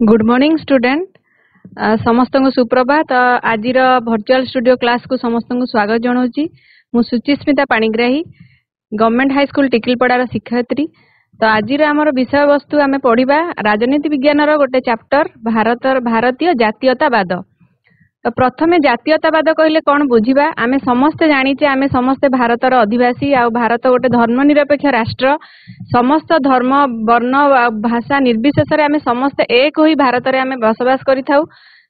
Good morning student समस्त को सुप्रभात आज वर्चुअल स्टूडियो क्लास को समस्त को स्वागत जनाऊँगी। मु Suchismita Panigrahi government high school Tikilpadar शिक्षयित्री। तो आज आमर विषय वस्तु आम पढ़ा राजनीति विज्ञान गोटे चैप्टर भारतीय जातीयतावाद। तो प्रथमे जातीयतावाद कहले कौन बुझा आमे समस्ते जानीचे आमे समस्ते भारतर अधिवासी आ भारत गोटे धर्मनिरपेक्ष राष्ट्र समस्त धर्म वर्ण भाषा निर्विशेष आमे समस्ते एक होई भारत रे आमे बसवास करिथाउ।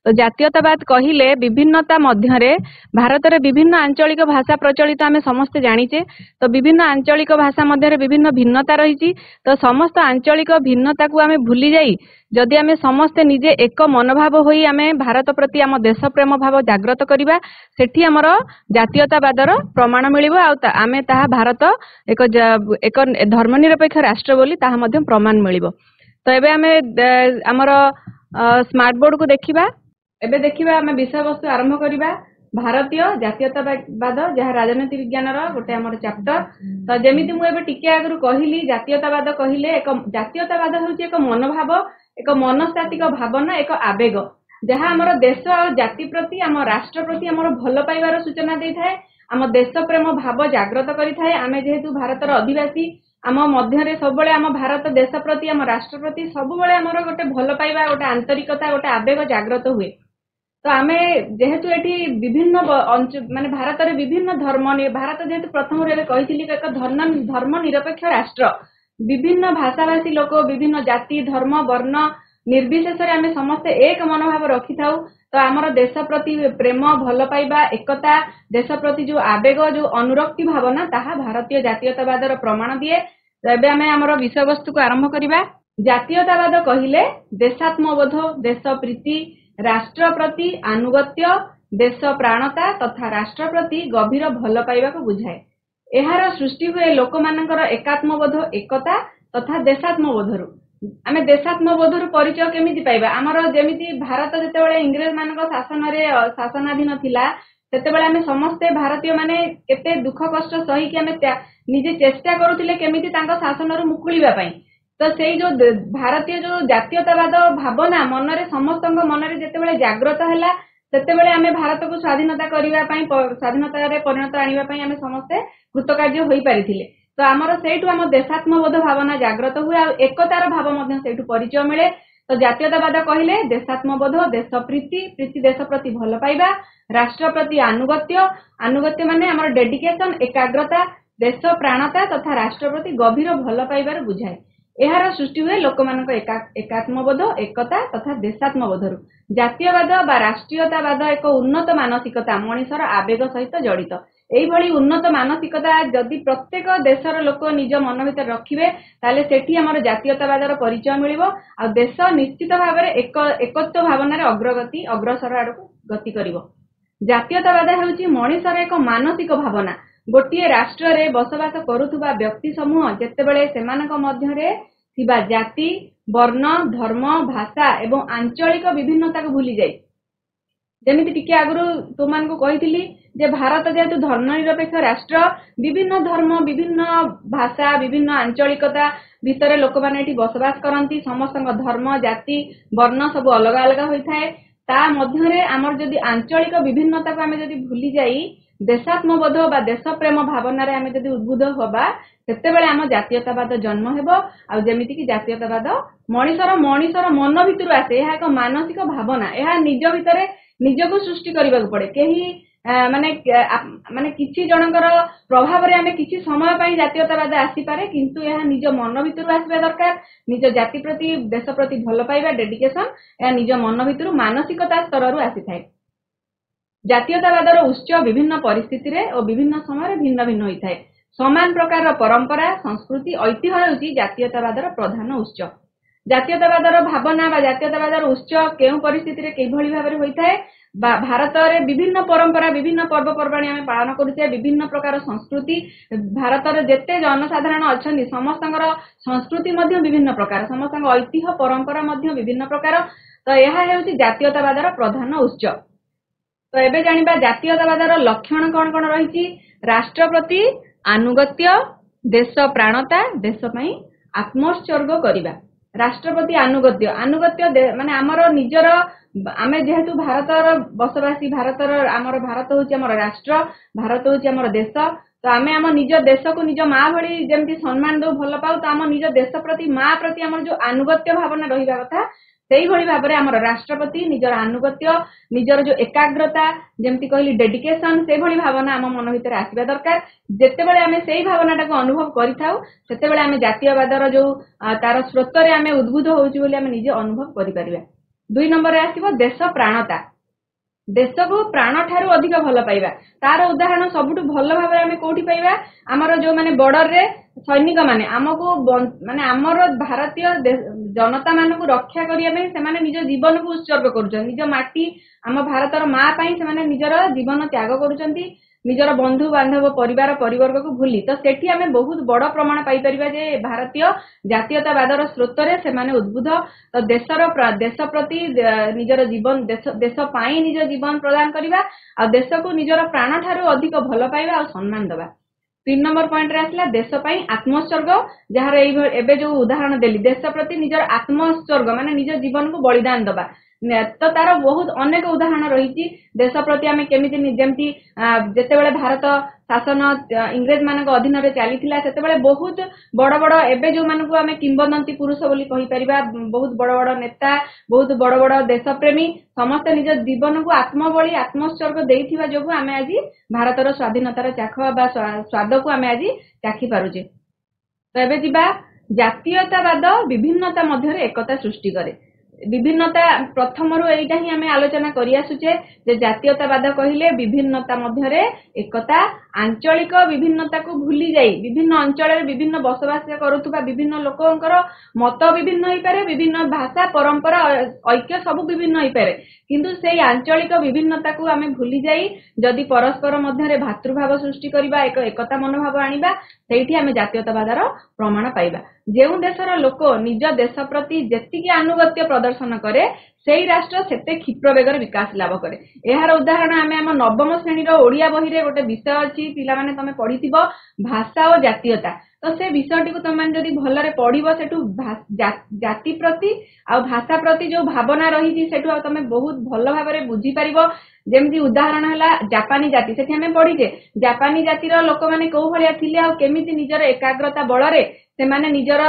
तो जातीयतावाद कहिले विभिन्नता मध्यरे भारत रे विभिन्न आंचलिक भाषा प्रचलित आमे समस्ते जानीचे। तो विभिन्न आंचलिक भाषा मध्यरे विभिन्न भिन्नता रही। तो समस्त आंचलिक भिन्नता को आमे भूली जाई जदि आमे समस्ते निजे एक मनोभाव होई आमे भारत प्रति आम देश प्रेम भाव जागृत करिबा सेठी हमर जातीयतावादर प्रमाण मिलिबो आ आमे ताहा भारत एक धर्मनिरपेक्ष राष्ट्र बोली ताहा मध्यम प्रमाण मिलिबो। तो एबे आमे हमर स्मार्ट बोर्ड को देखिबा। एबे देखिबा आमे विषय वस्तु आरंभ करिबा भारतीय जातीयतावाद जहाँ राजनीति विज्ञान गोटे आमर चैप्टर। तो जेमिति मु एबे टिके आगरु कहिली जातीयतावाद कहिले एक जातीयतावाद होउची एक मनोभाव एक मनस्तात्विक भावना एक आवेग जहाँ आमर देश और जाति प्रति आम राष्ट्र प्रति आमर भल पाइबार सूचना दे थाए। आम देश प्रेम भाव जागृत करि थाए। आमे जेहेतु भारतर अधिवासी आम मध्य सब आम भारत देश प्रति आम राष्ट्र प्रति सब आमर गोटे भल पाइबा गोटे आंतरिकता गोटे आवेग जागृत हुए। तो आमे जेहेतु एठी विभिन्न माने भारत रे विभिन्न धर्म भारत जेहेतु प्रथम रे कहिथिली एक धर्म निरपेक्ष राष्ट्र विभिन्न भाषाभाषी लोक विभिन्न जाति धर्म वर्ण निर्विशेष आमे समस्ते एक मनोभाव रखि थाउ। तो आमर देश प्रति प्रेम भल पाइबा एकता देश प्रति जो आवेग जो अनुरक्ति भावना ताहा भारतीय जातीयतावादर प्रमाण दिए। तो एबे आमे आमर विषय वस्तु को आरंभ करिबा। जातीयतावाद कहिले देशात्मबोध देश प्रीति राष्ट्र प्रति आनुगत्य देश प्राणता तथा राष्ट्र प्रति गभीर भल पाइबा को बुझाए। एहार सृष्टि हुए लोक मानकर एकात्मबोध एकता तथा देशात्मबोधरु। आमे देशात्मबोधरु परिचय केमिति पाइबा आमर जेमिति भारत जेतेबेले इंग्रेज मानक शासनाधीन थिला सेतेबेले आमे समस्ते भारतीय माने केते दुख कष्ट सही कि आमे निजे चेष्टा करूथिले केमिति तांका शासनरु मुकुलिबा पई। तो सेई जो भारतीय जो जातीयतावाद भावना मनरे समस्तଙ୍କ मनरे जेतेबेले जागृत हैला सेतेबेले आमे भारत को स्वाधीनता करिबा पई स्वाधीनता रे परिणत आनिबा पई आमे समस्ते कृतकार्य होई पारिथिले। तो आमर सेठु आम देशात्मबोध भावना जागृत हुए आ एकतार भाव मध्य सेठु परिचय मिले। तो जातीयतावाद कहिले देशात्मबोध देश प्रीति प्रीति देश प्रति भल पाइबा राष्ट्र प्रति आनुगत्य आनुगत्य माने आमर डेडिकेशन एकाग्रता देश प्राणता तथा राष्ट्र प्रति गभीर भल पाइबार बुझाए। एहार सृष्टि हुए लोक मानक एकात्मबोध एकता तथा देशात्मबोधरु। जातीयवाद बा राष्ट्रीयतावाद एक उन्नत मानसिकता मनिषर आवेग सहित जड़ित। एइभली उन्नत मानसिकता जदि प्रत्येक देशर लोक निज मन भीतर रखिबे ताले सेठी हमर जातीयतावादर परिचय मिलिबो आ देश निश्चित भाबरे एकत्व भावनार अग्रगति अग्रसर आडको गति करिवो। जातीयतावाद हेउची मनिषर एक मानसिक भावना। गोटिए राष्ट्र रे बसवास करुथुबा व्यक्ति समूह जेतेबेले सेमानक मध्यरे थिबा जाति वर्ण धर्म भाषा एवं आंचलिक विभिन्नता को भूली जाए। जेमिति टिके आगुरु तुमान को कहिथिली जे भारत जेहेतु धर्मनिरपेक्ष राष्ट्र विभिन्न धर्म विभिन्न भाषा विभिन्न आंचलिकता भितर लोक माने एठी बसवास करंती समस्तଙ୍କ धर्म जाति वर्ण सब अलग अलग होई थाए। ता मध्यरे हमर जदि आंचलिक विभिन्नता को हमें जदि भूली जाई देशात्मबोध बा देश प्रेम भावना रे हमें जदि उद्बुद्ध होबा सेतेबेले आम जातीयतावाद जन्म हेबो। आ जेमिति कि जातीयतावाद मनिषर मन भितरु आसे। एहा एक मानसिक भावना एहा निज भितरे निजको सृष्टि करबाक पड़े। केही माने किछि जनकर प्रभाव रे हमें किछि समय पई जातीयतावाद आसी पारे किंतु एहा निज मन भितरु आसीबा दरकार। निज जाति प्रति देश प्रति भल पाइबा डेडिकेशन एहा निज मन भितरु मानसिकता स्तररु आसी थाए। जातीयतावादर उच्च विभिन्न परिस्थिति रे और विभिन्न समय भिन्न भिन्न होई थाए। समान प्रकार परंपरा संस्कृति ऐतिह्य होउची जातीयतावादर प्रधान उच्च। जातीयतावादर भावना बा जातीयतावादर उच्च केउ परिस्थिति रे केभली भाबरे होई थाए भारत रे विभिन्न परंपरा विभिन्न पर्वपर्वाणी आमे पालन करूछे विभिन्न प्रकार संस्कृति भारत रे जेते जनसाधारण अछन्ती समस्तଙ୍କର संस्कृति मध्य विभिन्न प्रकार समस्तଙ୍କ ऐतिह्य परंपरा मध्य विभिन्न प्रकार। तो यह हेउची जातीयतावादर प्रधान उच्च। तो एबे जानिबा जातीयतावादर लक्षण कोन कोन रहिची। राष्ट्र प्रति आनुगत्य देश प्राणता देश पई आत्मोत्सर्ग करिबा राष्ट्रपति आनुगत्य आनुगत्य माने आमर निजर आमे जेहेतु भारतर बसवासी भारतर आमर भारत होची आमर राष्ट्र भारत होची आमर देश तो आमे आम निज देश को निज माँ भली जेमती सम्मान दो भल पाऊ तो आम निज देश प्रति माँ प्रति आमर जो आनुगत्य भावना रहिबा कथा सेही भली भाबरे आमर राष्ट्रपति निजर आनुगत्य निजर जो एकाग्रता जेमती कहली डेडिकेशन से भली भावना आम मन भितर आसीबा दरकार जेतेबेले आमे सेही भावनाटा को अनुभव करिथाउ सेतेबेले आमे जातीयवादर जो तार स्रोतरे आमे उद्बुद्ध होउची बोली आमे निजे अनुभव करि परिबा 2 नंबर रे आसीबो देश प्राणता देश को प्राण ठारू अधिक भल पाइबा तार उदाहरण सबुठु भल भाबरे आमे कोठी पाइबा आमर जो माने बॉर्डर रे सैनिक माने आमको माने आमर भारतीय जनता मान को रक्षा करिया पे से माने निज जीवन को उत्सर्ग करूछन निज माटी आम भारतर माँ पई से माने निजर जीवन त्याग करूछंती निजर बंधु बांधव परिवार परिवर्ग को भूली तो सेठी आमे बहुत बड़ प्रमाण पाई परिबा जे भारतीय जातीयतावादर स्रोत रे से माने उद्बुद्ध तो देश प्रति निजर जीवन देश पाई निज जीवन प्रदान करिबा आ देश को निजर प्राण ठारू अधिक भल पाइबा आ सम्मान दबा 3 नंबर पॉइंट रे आसला देश पई आत्मोत्सर्ग जहार एबे जो उदाहरण देली देश प्रति निजर आत्मोत्सर्ग माने निज जीवन को बलिदान दबा तो तार बहुत अनेक उदाहरण रही देश प्रति आम केमिति जेमती जेतेबेले भारत शासन इंग्रेज मान अधीन रे चली सेतेबेले बहुत बड़ बड़ एबे जो मानकु आमे किंवदंती पुरुष बोली कहि परिबा बहुत बड़ बड़ नेता बहुत बड़ बड़ देशप्रेमी समस्त निज जीवन को आत्मबली आत्मोत्सर्ग देइथिबा जोगु आमे आज भारतर स्वाधीनतार चाख बा स्वाद को आमे आज चाखी पारुजे तो एबे जिबा जातीयतावाद विभिन्नता मध्य एकता सृष्टि करे विभिन्नता प्रथम एटा ही आमे आलोचना करि आसुचे जे जातीयतावाद कहिले विभिन्नता मध्यरे एकता आंचलिक विभिन्नता को भूली जाई विभिन्न अंचल रे विभिन्न बसवास करूथुबा विभिन्न लोकंकर मत विभिन्न होई पारे विभिन्न भाषा परंपरा ऐक्य सब विभिन्न होई पारे किंतु सेई आंचलिक विभिन्नता को आमे भूली जाई जदि परस्पर मध्यरे भातृभाव सृष्टि करिबा एक एकता मनोभाव आनिबा सेठी आमे जातीयतावादर प्रमाण पाइबा जेउ देशर लोक निज देश प्रति जेतिकी आनुगत्य प्रदर्शन करे सेई राष्ट्र सेते क्षिप्र बेगर विकास लाभ करे एहार उदाहरण आमे हम नवम श्रेणी रो ओडिया बही रे गोटे विषय अछि पिला माने तमे पढिथिबो भाषा और जातीयता तो से विषयटी को तमे जदि भलरे पढिबो सेठु जाति प्रति आ भाषा प्रति जो भावना रही थी सेठु तमे बहुत भल भाबरे बुझी परिबो जेमती उदाहरण हला जापानी जाति सेठी हमें पढिजे जापानी जातिर लोक माने को भलिया थिले आ केमिति निजर एकाग्रता बळरे से माने निजर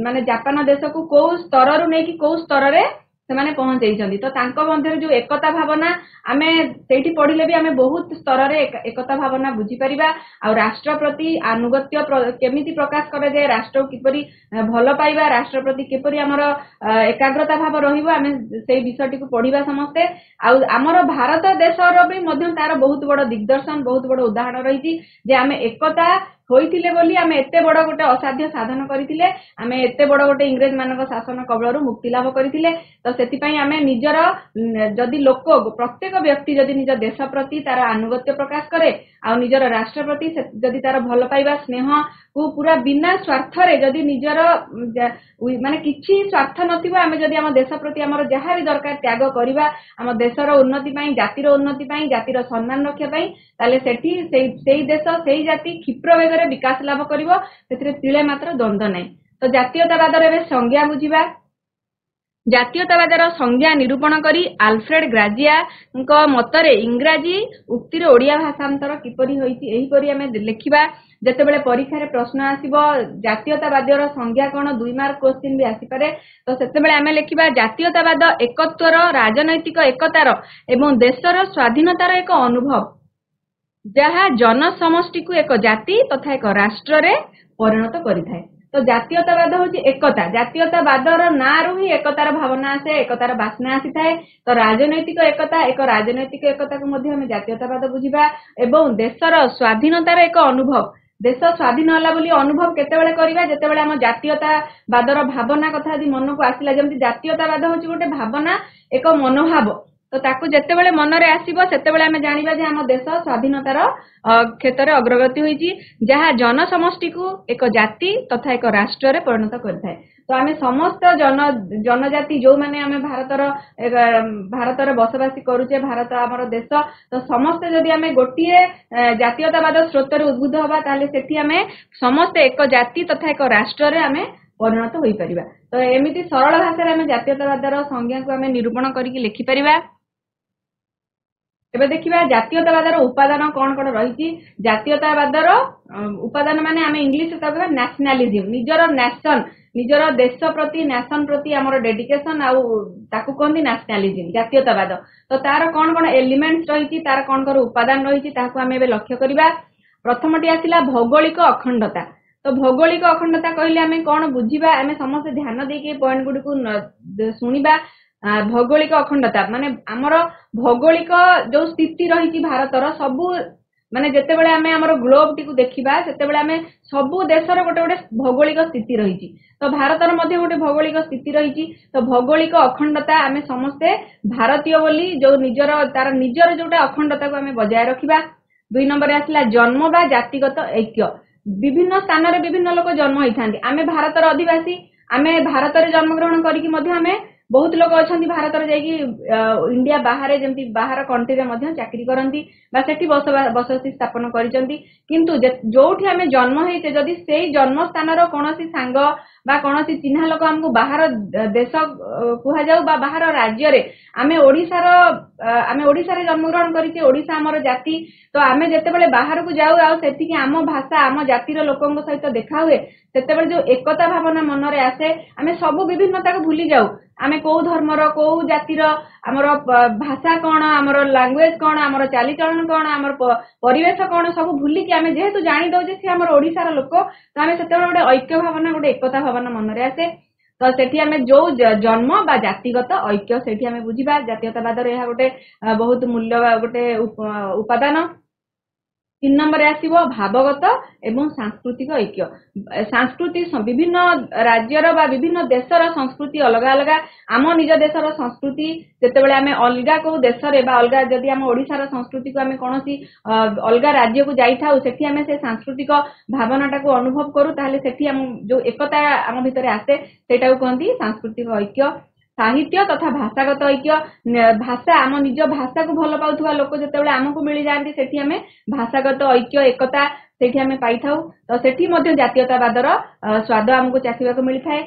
माने जापान देश को को स्तर रु नै कि को स्तर रे से माने पहुंचैछंती तो तांको मध्यरे जो एकता भावना आमे सेठी पढिले भी आमे बहुत स्तर रे एकता भावना बुझी परिबा आ राष्ट्र प्रति आनुगत्य केमिति प्रकाश करे जे राष्ट्र किपरि भल पाइबा राष्ट्र प्रति किपरि हमर एकाग्रता भाव रहिबो आमे सेही विषयटी को पढिबा समस्ते आ हमर भारत देशर भी मध्य तार बहुत बड़ दिग्दर्शन बहुत बड़ उदाहरण रहिछि जे आमे एकता होइथिले बोली आमे एते बड़ गोटे असाध्य साधन करिथिले आमे एते बड़ गोटे इंग्रेज मानक शासन कबळरू मुक्ति लाभ करिथिले तो सेति पई आमे निजर जदि लोक प्रत्येक व्यक्ति जदि निज देश प्रति तार आनुगत्य प्रकाश करे आ निजर राष्ट्र प्रति जदि तार भल पाइबा स्नेह को पूरा बिना स्वार्थ रे जदि निजर माने किछि स्वार्थ नथिबो आमे जदि हम देश प्रति हमर जहा भी दरकार त्याग करिबा हम देशर उन्नति पई जातिर उन्नति पई जातिर सम्मान रक्षा पई ताले सेठी सेही देश सेही जाति क्षिप्र बेगरे विकास लाभ करिवो सेतिरे तिले मात्र द्वंद्व नै तो जातीयतावादर एबे संज्ञा बुझिबा जातीयतावादर संज्ञा निरूपण करी आल्फ्रेड ग्राजिया मतरे इंग्राजी उक्तिर ओडिया भाषांतर किपरि होईति एही परि हमें लेखिबा जेतेबेले परीक्षा रे प्रश्न आसीबो जातीयतावादर संज्ञा कोन 2 मार्क क्वेश्चन भी आसी पारे तो सेतेबेले हमें लेखिबा जातीयतावाद एकत्वर राजनैतिक एकतार एवं देशर स्वाधीनतार एक अनुभव जहा जनसमष्टि को एक जाति तथा एक राष्ट्र रे परिणत करिथाय तो जातीयतावाद होची एकता जातीयतावादर नारु ही एकतार भावना आसे एकतार बासना आसी थाए तो राजनैतिक एकता एक राजनैतिक एकता को मध्ये हम जातीयतावाद बुझिबा एवं देशर स्वाधीनतार एक अनुभव देश स्वाधीन होला बोली अनुभव केतेबेले करिबा जेतेबेले हम जातीयतावादर भावना कथा यदि मन को आसिला जेमति जातीयतावाद होची गोटे भावना एक मनोभाव तो ताकू जेतेबेले मन रे आसीबो सेतेबेले हम जानिबा जे हम देश स्वाधीनतार क्षेत्र रे अग्रगति होईची जहा जनसमष्टि को एक जाति तथा एक राष्ट्र रे परिणत करथाय तो आमे समस्त जनजाति जो माने आमे भारतर बसवासी करूचे भारत हमर देश तो समस्त जदि आमे गोटिए जातीयतावाद स्रोत रे उद्बुद्ध होबा ताले सेठी आमे समस्त एक जाति तथा एक राष्ट्र रे आमे ପରିଣତ ହୋଇପାରିବା। ତ ଏମିତି ସରଳ ଭାଷାରେ ଆମେ ଜାତୀୟତାବାଦର ସଂଜ୍ଞାକୁ ଆମେ ନିରୂପଣ କରିକି ଲେଖିପାରିବା। ଏବେ ଦେଖିବା ଜାତୀୟତାବାଦର ଉପାଦାନ କଣ କଣ ରହିଛି। ଜାତୀୟତାବାଦର ଉପାଦାନ ମାନେ ଆମେ ଇଂଲିଶରେ କହିବା ନ୍ୟାସନାଲିଜିମ, ନିଜର ନ୍ୟାସନ, ନିଜର ଦେଶ ପ୍ରତି ନ୍ୟାସନ ପ୍ରତି ଆମର ଡେଡିକେସନ, ଆଉ ତାକୁ କହନ୍ତି ନ୍ୟାସନାଲିଜିମ ଜାତୀୟତାବାଦ। ତ ତାର କଣ କଣ ଏଲିମେଣ୍ଟସ ରହିଛି, ତାର କଣ କଣ ଉପାଦାନ ରହିଛି ତାହାକୁ ଆମେ ଏବେ ଲକ୍ଷ୍ୟ କରିବା। ପ୍ରଥମଟି ଆସିଲା ଭୌଗୋଳିକ ଅଖଣ୍ଡତା। ତ ଭୌଗୋଳିକ ଅଖଣ୍ଡତା କହିଲେ ଆମେ କଣ ବୁଝିବା, ଆମେ ସମସ୍ତେ ଧ୍ୟାନ ଦେଇକି ପଏଣ୍ଟ ଗୁଡିକୁ ଶୁଣିବା। ଭୌଗୋଳିକ ଅଖଣ୍ଡତା ମାନେ ଆମର ଭୌଗୋଳିକ ଯୋଉ ସ୍ଥିତି ରହିଛି ଭାରତର ସବୁ, ମାନେ ଯେତେବେଳେ ଆମେ ଆମର ଗ୍ଲୋବ ଟିକୁ ଦେଖିବା ସେତେବେଳେ ଆମେ ସବୁ ଦେଶର ଗୋଟେ ଗୋଟେ ଭୌଗୋଳିକ ସ୍ଥିତି ରହିଛି। ତ ଭାରତର ମଧ୍ୟ ଗୋଟେ ଭୌଗୋଳିକ ସ୍ଥିତି ରହିଛି। ତ ଭୌଗୋଳିକ ଅଖଣ୍ଡତା ଆମେ ସମସ୍ତେ ଭାରତୀୟ ବୋଲି ଯୋଉ ତାର ନିଜର ଯୋଉଟା ଅଖଣ୍ଡତାକୁ ଆମେ ବଜାୟ ରଖିବା। 2 ନମ୍ବରରେ ଆସିଲା ଜନ୍ମ ବା ଜାତିଗତ ଐକ୍ୟ। ବିଭିନ୍ନ ସ୍ଥାନରେ ବିଭିନ୍ନ ଲୋକ ଜନ୍ମ ହେଇଥାନ୍ତି। ଆମେ ଭାରତର ଅଧିବାସୀ, ଆମେ ଭାରତରେ ଜନ୍ମଗ୍ରହଣ କରିକି ମଧ୍ୟ ଆମେ ବହୁତ ଲୋକ ଅଛନ୍ତି ଭାରତରେ ଯାଇକି ଇଣ୍ଡିଆ ବାହାରେ, ଯେମିତି ବାହାର କଣ୍ଟ୍ରିରେ ମଧ୍ୟ ଚାକିରି କରନ୍ତି ବା ସେଠି ବସତି ସ୍ଥାପନ କରିଛନ୍ତି। କିନ୍ତୁ ଯୋଉଠି ଆମେ ଜନ୍ମ ହେଇଛେ, ଯଦି ସେଇ ଜନ୍ମ ସ୍ଥାନର କୌଣସି ସାଙ୍ଗ ବା କୌଣସି ଚିହ୍ନା ଲୋକ ଆମକୁ ବାହାର ଦେଶ କୁହାଯାଉ ବା ବାହାର ରାଜ୍ୟରେ, ଆମେ ଓଡିଶାରେ ଜନ୍ମଗ୍ରହଣ କରିଛେ, ଓଡିଶା ଆମର ଜାତି। ତ ଆମେ ଯେତେବେଳେ ବାହାରକୁ ଯାଉ ଆଉ ସେଠିକି ଆମ ଭାଷା ଆମ ଜାତିର ଲୋକଙ୍କ ସହିତ ଦେଖା ହୁଏ, ସେତେବେଳେ ଯୋଉ ଏକତା ଭାବନା ମନରେ ଆସେ, ଆମେ ସବୁ ବିଭିନ୍ନତାକୁ ଭୁଲି ଯାଉ। ଆମେ କୋଉ ଧର୍ମର, କୋଉ ଜାତିର, ଆମର ଭାଷା କଣ, ଆମର ଲାଙ୍ଗୁଏଜ କଣ, ଆମର ଚାଲିଚଳନ କଣ, ଆମର ପରିବେଶ କଣ, ସବୁ ଭୁଲିକି ଆମେ ଯେହେତୁ ଜାଣି ଦଉଛେ ସେ ଆମର ଓଡିଶାର ଲୋକ, ତ ଆମେ ସେତେବେଳେ ଗୋଟେ ଐକ୍ୟ ଭାବନା, ଗୋଟେ ଏକତା ଭାବନା ମନରେ ଆସେ। ତ ସେଠି ଆମେ ଯୋଉ ଜନ୍ମ ବା ଜାତିଗତ ଐକ୍ୟ ସେଠି ଆମେ ବୁଝିବା। ଜାତୀୟତାବାଦର ଏହା ଗୋଟେ ବହୁତ ମୂଲ୍ୟ ଗୋଟେ ଉପାଦାନ। 3 ନମ୍ବରରେ ଆସିବ ଭାବଗତ ଏବଂ ସାଂସ୍କୃତିକ ଐକ୍ୟ। ସଂସ୍କୃତି ବିଭିନ୍ନ ରାଜ୍ୟର ବା ବିଭିନ୍ନ ଦେଶର ସଂସ୍କୃତି ଅଲଗା ଅଲଗା। ଆମ ନିଜ ଦେଶର ସଂସ୍କୃତି ଯେତେବେଳେ ଆମେ ଅଲଗା କୋଉ ଦେଶରେ ବା ଅଲଗା, ଯଦି ଆମ ଓଡିଶାର ସଂସ୍କୃତିକୁ ଆମେ କୌଣସି ଅଲଗା ରାଜ୍ୟକୁ ଯାଇଥାଉ, ସେଠି ଆମେ ସେ ସାଂସ୍କୃତିକ ଭାବନାଟାକୁ ଅନୁଭବ କରୁ, ତାହେଲେ ସେଠି ଆମ ଯୋଉ ଏକତା ଆମ ଭିତରେ ଆସେ ସେଇଟାକୁ କହନ୍ତି ସାଂସ୍କୃତିକ ଐକ୍ୟ। ସାହିତ୍ୟ ତଥା ଭାଷାଗତ ଐକ୍ୟ। ଭାଷା, ଆମ ନିଜ ଭାଷାକୁ ଭଲ ପାଉଥିବା ଲୋକ ଯେତେବେଳେ ଆମକୁ ମିଳିଯାଆନ୍ତି, ସେଠି ଆମେ ଭାଷାଗତ ଐକ୍ୟ ଏକତା ସେଠି ଆମେ ପାଇଥାଉ। ତ ସେଠି ମଧ୍ୟ ଜାତୀୟତାବାଦର ସ୍ୱାଦ ଆମକୁ ଚାଖିବାକୁ ମିଳିଥାଏ।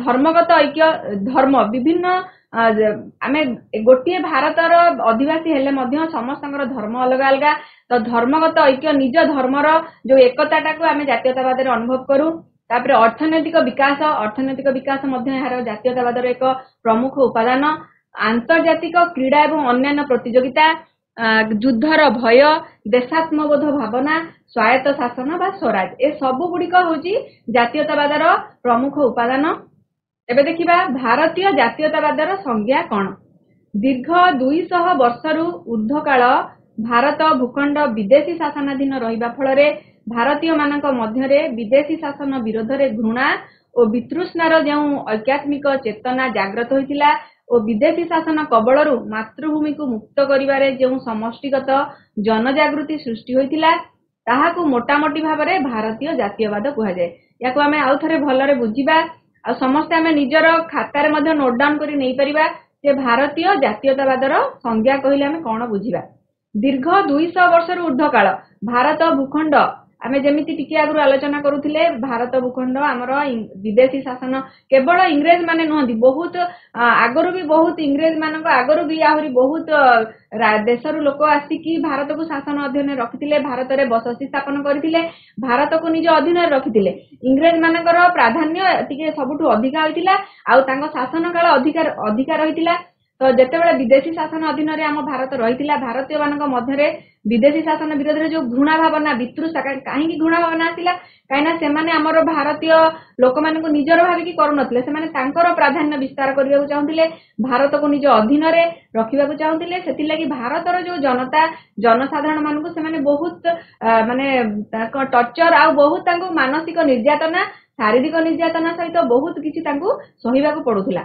ଧର୍ମଗତ ଐକ୍ୟ, ଧର୍ମ ବିଭିନ୍ନ, ଆମେ ଗୋଟିଏ ଭାରତର ଅଧିବାସୀ ହେଲେ ମଧ୍ୟ ସମସ୍ତଙ୍କର ଧର୍ମ ଅଲଗା ଅଲଗା। ତ ଧର୍ମଗତ ଐକ୍ୟ, ନିଜ ଧର୍ମର ଯୋଉ ଏକତାଟାକୁ ଆମେ ଜାତୀୟତାବାଦରେ ଅନୁଭବ କରୁ। ତାପରେ ଅର୍ଥନୈତିକ ବିକାଶ ମଧ୍ୟ ଏହାର ଜାତୀୟତାବାଦର ଏକ ପ୍ରମୁଖ ଉପାଦାନ। ଆନ୍ତର୍ଜାତିକ କ୍ରୀଡ଼ା ଏବଂ ଅନ୍ୟାନ୍ୟ ପ୍ରତିଯୋଗିତା, ଯୁଦ୍ଧର ଭୟ, ଦେଶାତ୍ମବୋଧ ଭାବନା, ସ୍ୱାୟତ୍ତ ଶାସନ ବା ସ୍ୱରାଜ, ଏ ସବୁ ଗୁଡିକ ହଉଛି ଜାତୀୟତାବାଦର ପ୍ରମୁଖ ଉପାଦାନ। ଏବେ ଦେଖିବା ଭାରତୀୟ ଜାତୀୟତାବାଦର ସଂଜ୍ଞା କଣ। ଦୀର୍ଘ 200 ବର୍ଷରୁ ଉର୍ଦ୍ଧ୍ୱ କାଳ ଭାରତ ଭୂଖଣ୍ଡ ବିଦେଶୀ ଶାସନାଧୀନ ରହିବା ଫଳରେ ଭାରତୀୟ ମାନଙ୍କ ମଧ୍ୟରେ ବିଦେଶୀ ଶାସନ ବିରୋଧରେ ଘୃଣା ଓ ବିତୃଷ୍ଣାର ଯେଉଁ ଐକ୍ୟାତ୍ମିକ ଚେତନା ଜାଗ୍ରତ ହୋଇଥିଲା ଓ ବିଦେଶୀ ଶାସନ କବଳରୁ ମାତୃଭୂମିକୁ ମୁକ୍ତ କରିବାରେ ଯେଉଁ ସମଷ୍ଟିଗତ ଜନଜାଗୃତି ସୃଷ୍ଟି ହୋଇଥିଲା, ତାହାକୁ ମୋଟାମୋଟି ଭାବରେ ଭାରତୀୟ ଜାତୀୟବାଦ କୁହାଯାଏ। ୟାକୁ ଆମେ ଆଉ ଥରେ ଭଲରେ ବୁଝିବା, ଆଉ ସମସ୍ତେ ଆମେ ନିଜର ଖାତାରେ ମଧ୍ୟ ନୋଟ ଡାଉନ କରି ନେଇପାରିବା ଯେ ଭାରତୀୟ ଜାତୀୟତାବାଦର ସଂଜ୍ଞା କହିଲେ ଆମେ କଣ ବୁଝିବା। ଦୀର୍ଘ 200 ବର୍ଷରୁ ଉର୍ଦ୍ଧ୍ୱ କାଳ ଭାରତ ଭୂଖଣ୍ଡ, ଆମେ ଯେମିତି ଟିକେ ଆଗରୁ ଆଲୋଚନା କରୁଥିଲେ, ଭାରତ ଭୂଖଣ୍ଡ ଆମର ବିଦେଶୀ ଶାସନ, କେବଳ ଇଂରେଜ ମାନେ ନୁହନ୍ତି, ବହୁତ ଆଗରୁ ବି, ବହୁତ ଇଂରେଜ ମାନଙ୍କ ଆଗରୁ ବି ଆହୁରି ବହୁତ ଦେଶରୁ ଲୋକ ଆସିକି ଭାରତକୁ ଶାସନ ଅଧୀନରେ ରଖିଥିଲେ, ଭାରତରେ ବସତି ସ୍ଥାପନ କରିଥିଲେ, ଭାରତକୁ ନିଜ ଅଧୀନରେ ରଖିଥିଲେ। ଇଂରେଜ ମାନଙ୍କର ପ୍ରାଧାନ୍ୟ ଟିକେ ସବୁଠୁ ଅଧିକା ହୋଇଥିଲା, ଆଉ ତାଙ୍କ ଶାସନ କାଳ ଅଧିକା ରହିଥିଲା। ତ ଯେତେବେଳେ ବିଦେଶୀ ଶାସନ ଅଧୀନରେ ଆମ ଭାରତ ରହିଥିଲା, ଭାରତୀୟ ମାନଙ୍କ ମଧ୍ୟରେ ବିଦେଶୀ ଶାସନ ବିରୋଧରେ ଯୋଉ ଘୃଣା ଭାବନା, ବିତୃଷ୍ଣା, କାହିଁକି ଘୃଣା ଭାବନା ଆସିଲା, କାହିଁକିନା ସେମାନେ ଆମର ଭାରତୀୟ ଲୋକମାନଙ୍କୁ ନିଜର ଭାବିକି କରୁନଥିଲେ, ସେମାନେ ତାଙ୍କର ପ୍ରାଧାନ୍ୟ ବିସ୍ତାର କରିବାକୁ ଚାହୁଁଥିଲେ, ଭାରତକୁ ନିଜ ଅଧୀନରେ ରଖିବାକୁ ଚାହୁଁଥିଲେ। ସେଥିଲାଗି ଭାରତର ଯୋଉ ଜନସାଧାରଣ ମାନଙ୍କୁ ସେମାନେ ବହୁତ ମାନେ ଟର୍ଚର ଆଉ ବହୁତ ତାଙ୍କୁ ମାନସିକ ନିର୍ଯାତନା, ଶାରୀରିକ ନିର୍ଯାତନା ସହିତ ବହୁତ କିଛି ତାଙ୍କୁ ସହିବାକୁ ପଡୁଥିଲା।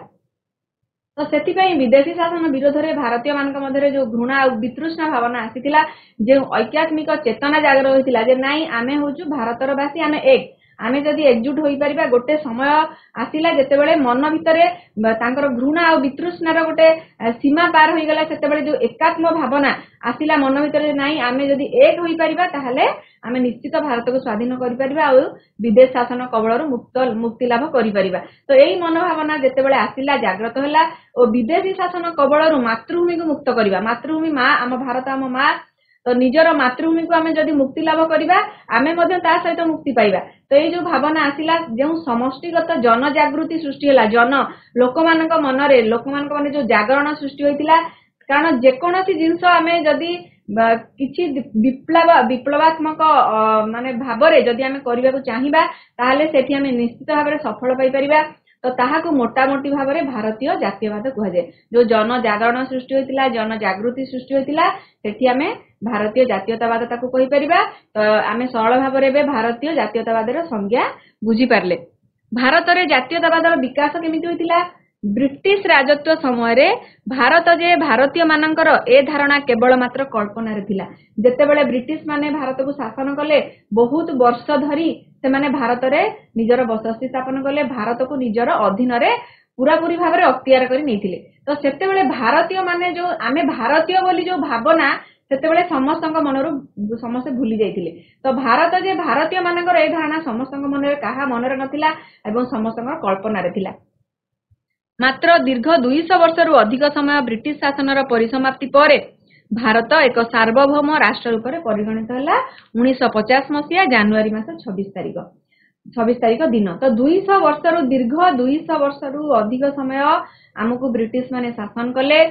ତ ସେଥିପାଇଁ ବିଦେଶୀ ଶାସନ ବିରୋଧରେ ଭାରତୀୟ ମାନଙ୍କ ମଧ୍ୟରେ ଯୋଉ ଘୃଣା ଆଉ ବିତୃଷ୍ଣା ଭାବନା ଆସିଥିଲା, ଯେଉଁ ଐକ୍ୟାତ୍ମିକ ଚେତନା ଜାଗ୍ରତ ହୋଇଥିଲା ଯେ ନାଇଁ ଆମେ ହଉଛୁ ଭାରତର ବାସୀ, ଆମେ ଏକ, आमे जदि एकजुट होई परिबा गोटे समय आसिला जेतेबेले मन भितरे तांकर घृणा आ वितृष्णार गोटे सीमा पार होई गला सेतेबेले जो एकात्म भावना आसिला मन भितरे नाही आमे जदि एक होई परिबा ताहाले आमे निश्चित भारत को स्वाधीन करि परिबा आ विदेश शासन कबळर मुक्ति लाभ करि परिबा। तो एई मनोभावना जेतेबेले आसिला जागृत होला और विदेशी शासन कबळर मातृभूमि को मुक्त करिबा। मातृभूमि माँ आम भारत आम माँ, तो निजर मातृभूमि को आमे जदि मुक्ति लाभ करिबा आमे मध्ये ता सहित मुक्ति पाइबा। तो ये जो भावना आसिला जो समष्टिगत जन जागृति सृष्टि होला जन लोक मानक मनरे लोक मानक माने जो जागरण सृष्टि होइतिला कारण जेकोनोसी जिंस आमे जदि किछि विप्लवात्मक माने भाबरे जदि आमे करिबा को चाहिबा ताहाले सेठी आमे निश्चित भाबरे सफल पाई परिबा। तो ताहाकु मोटा मोटी भाबरे भारतीय जातीयवाद कुहा जाय। जो जन जागरण सृष्टि होइतिला जन जागृति सृष्टि होइतिला सेठी आमे भारतीय जातीयतावाद ताकू कहि परिबा। तो आमे सरल भाबरे बे भारतीय जातीयतावादर संज्ञा बुझी पारले। भारत रे जातीयतावादर विकास केमिति होइतिला ब्रिटिश राजत्व समय रे भारत जे भारतीय मानकर ए धारणा केवल मात्र कल्पना रे थिला। जेतेबेले ब्रिटिश माने भारत को शासन कले बहुत वर्ष धरी से माने भारत रे निजर बसस्ती स्थापन कले भारत को निजर अधीन रे पूरा पूरी भाबरे अख्तियार करि नेथिले। तो सेतेबेले भारतीय माने जो आमे भारतीय बोली जो भावना सेतेबेले समस्तक मनरु समस्त भूली जाइथिले। तो भारत जे भारतीय मानकर ए धारणा समस्तक मनरे काहा मनरे नथिला एवं समस्तक कल्पना रे थिला। मात्र दीर्घ 200 वर्षरु अधिक समय ब्रिटिश शासनर परिसमाप्ति परे भारत एक सार्वभौम राष्ट्र रूप में परिगणित होला 1950 मसीहा जनवरी मास 26 तारिख दिन। तो 200 वर्षरु दीर्घ 200 वर्षरु अधिक समय आमको ब्रिटिश माने शासन कले।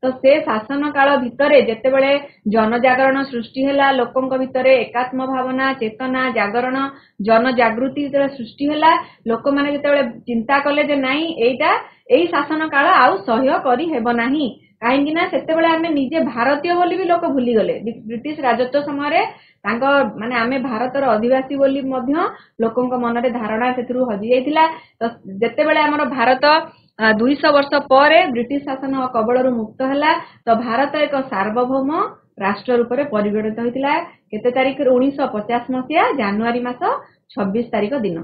तो से शासन काल भितरे जेतेबेले जनजागरण सृष्टि हैला लोकंक भितरे एकात्म भावना चेतना जागरण जन जागृति सृष्टि हैला लोक माने जेतेबेले चिंता कले जे नाही एटा एई शासन काल आउ सहय करि हेबो नाही काहेकि ना सेतेबेले आमे निजे भारतीय बोली भी लोक भूली गले। ब्रिटिश राजत्व समय रे तांको माने आमे भारतर आदिवासी बोली मध्य लोकंक मनरे धारणा सेतरु हजि जाइतिला। तो जेतेबेले हमर भारत 200 वर्ष परे ब्रिटिश शासन कबळरु मुक्त हला तो भारत एक सार्वभौम राष्ट्र रूप में परिगणित होइतिला। केते तारिख 1950 मसीहा जनवरी मास 26 तारिख दिन।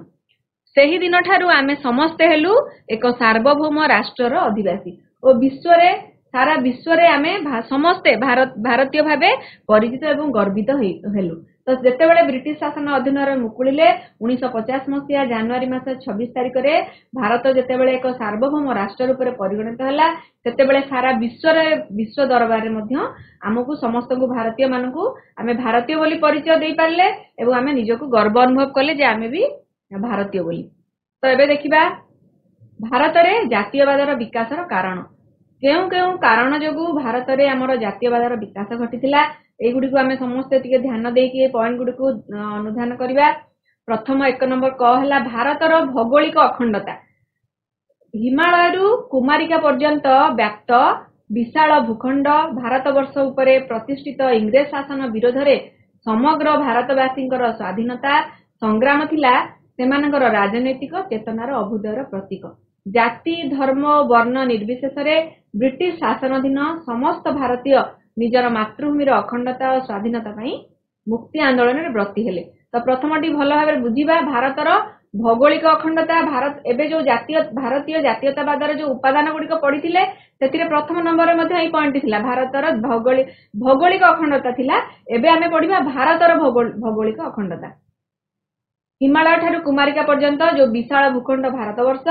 सेही दिन ठारू आमे समस्ते हेलु एक सार्वभौम राष्ट्रर अधिवासी और विश्व रे सारा विश्व रे आमे समस्ते भारतीय भाबे परिचित एवं गर्वित हेलु। तो जेतेबेले ब्रिटिश शासन अधीन रे मुकुलिले 1950 मसीहा जनवरी मास 26 तारिख रे भारत जेतेबेले एक सार्वभौम राष्ट्र रूप में परिगणित हला तेतेबेले सारा विश्व दरबार रे मध्य हमकु समस्त को भारतीय मानकु आमे भारतीय बोली परिचय देई पारले एवं आमे निजको गर्व अनुभव कले जे आमे भी भारतीय बोली। तो एबे देखिबा भारत रे जातीयवादर विकासर कारण केउ केउ कारण जोगु भारत रे हमर जातीयवादर विकास घटिथिला एगुडी को आमे समस्त टिके ध्यान देई के पॉइंट गुडी को अनुधान करिबा। प्रथम 1 नंबर कहला भारतर भौगोलिक अखंडता हिमालयरु कुमारिका पर्यंत व्याप्त विशाल भूखंड भारतवर्ष उपरे प्रतिष्ठित इंग्रेज शासन विरोध रे समग्र भारतवासींकर स्वाधीनता संग्राम थिला सेमानकर राजनैतिक चेतनार अभुदयर प्रतीक। जाति धर्म वर्ण निर्विशेष रे ब्रिटिश शासनाधीन समस्त भारतीय निजर मातृभूमिर अखंडता और स्वाधीनता पई मुक्ति आंदोलन रे ब्रती हेले। तो प्रथमटी भल भाबरे बुझिबा भारतर भौगोलिक अखंडता भारत एबे जो भारतीय जातीयतावादर जो उपादान गुडी को पढिथिले सेतिरे प्रथम नंबर रे मध्ये एई पॉइंट थिला भारतर भौगोलिक अखंडता थिला। एबे आमे पढिबा भारतर भौगोलिक अखंडता हिमालय ठारू कुमारिका पर्यंत जो विशाल भूखंड भारतवर्ष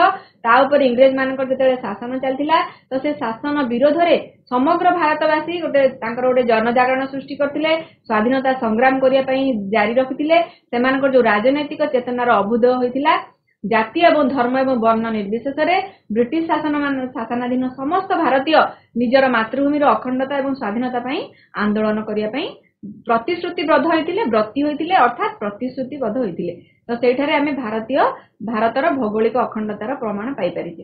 ता ऊपर इंग्रेज मानकर जेतेबेले शासन चलतिला तो से शासन विरोध रे समग्र भारतवासी गोटे तांकर गोटे जनजागरण सृष्टि करथिले स्वाधीनता संग्राम करिया पई जारी रखिथिले सेमानकर जो राजनैतिक चेतनार अभुदय होइतिला जाति एवं धर्म एवं वर्ण निर्विशेष रे ब्रिटिश शासनाधीन समस्त भारतीय निजर मातृभूमिर अखंडता एवं स्वाधीनता पई आंदोलन करिया पई प्रतिश्रुतिबद्ध होइतिले व्रती होइतिले अर्थात प्रतिश्रुतिबद्ध होइतिले। तो सेठारे आमे भारतर भौगोलिक अखंडतार प्रमाण पाई परिछे।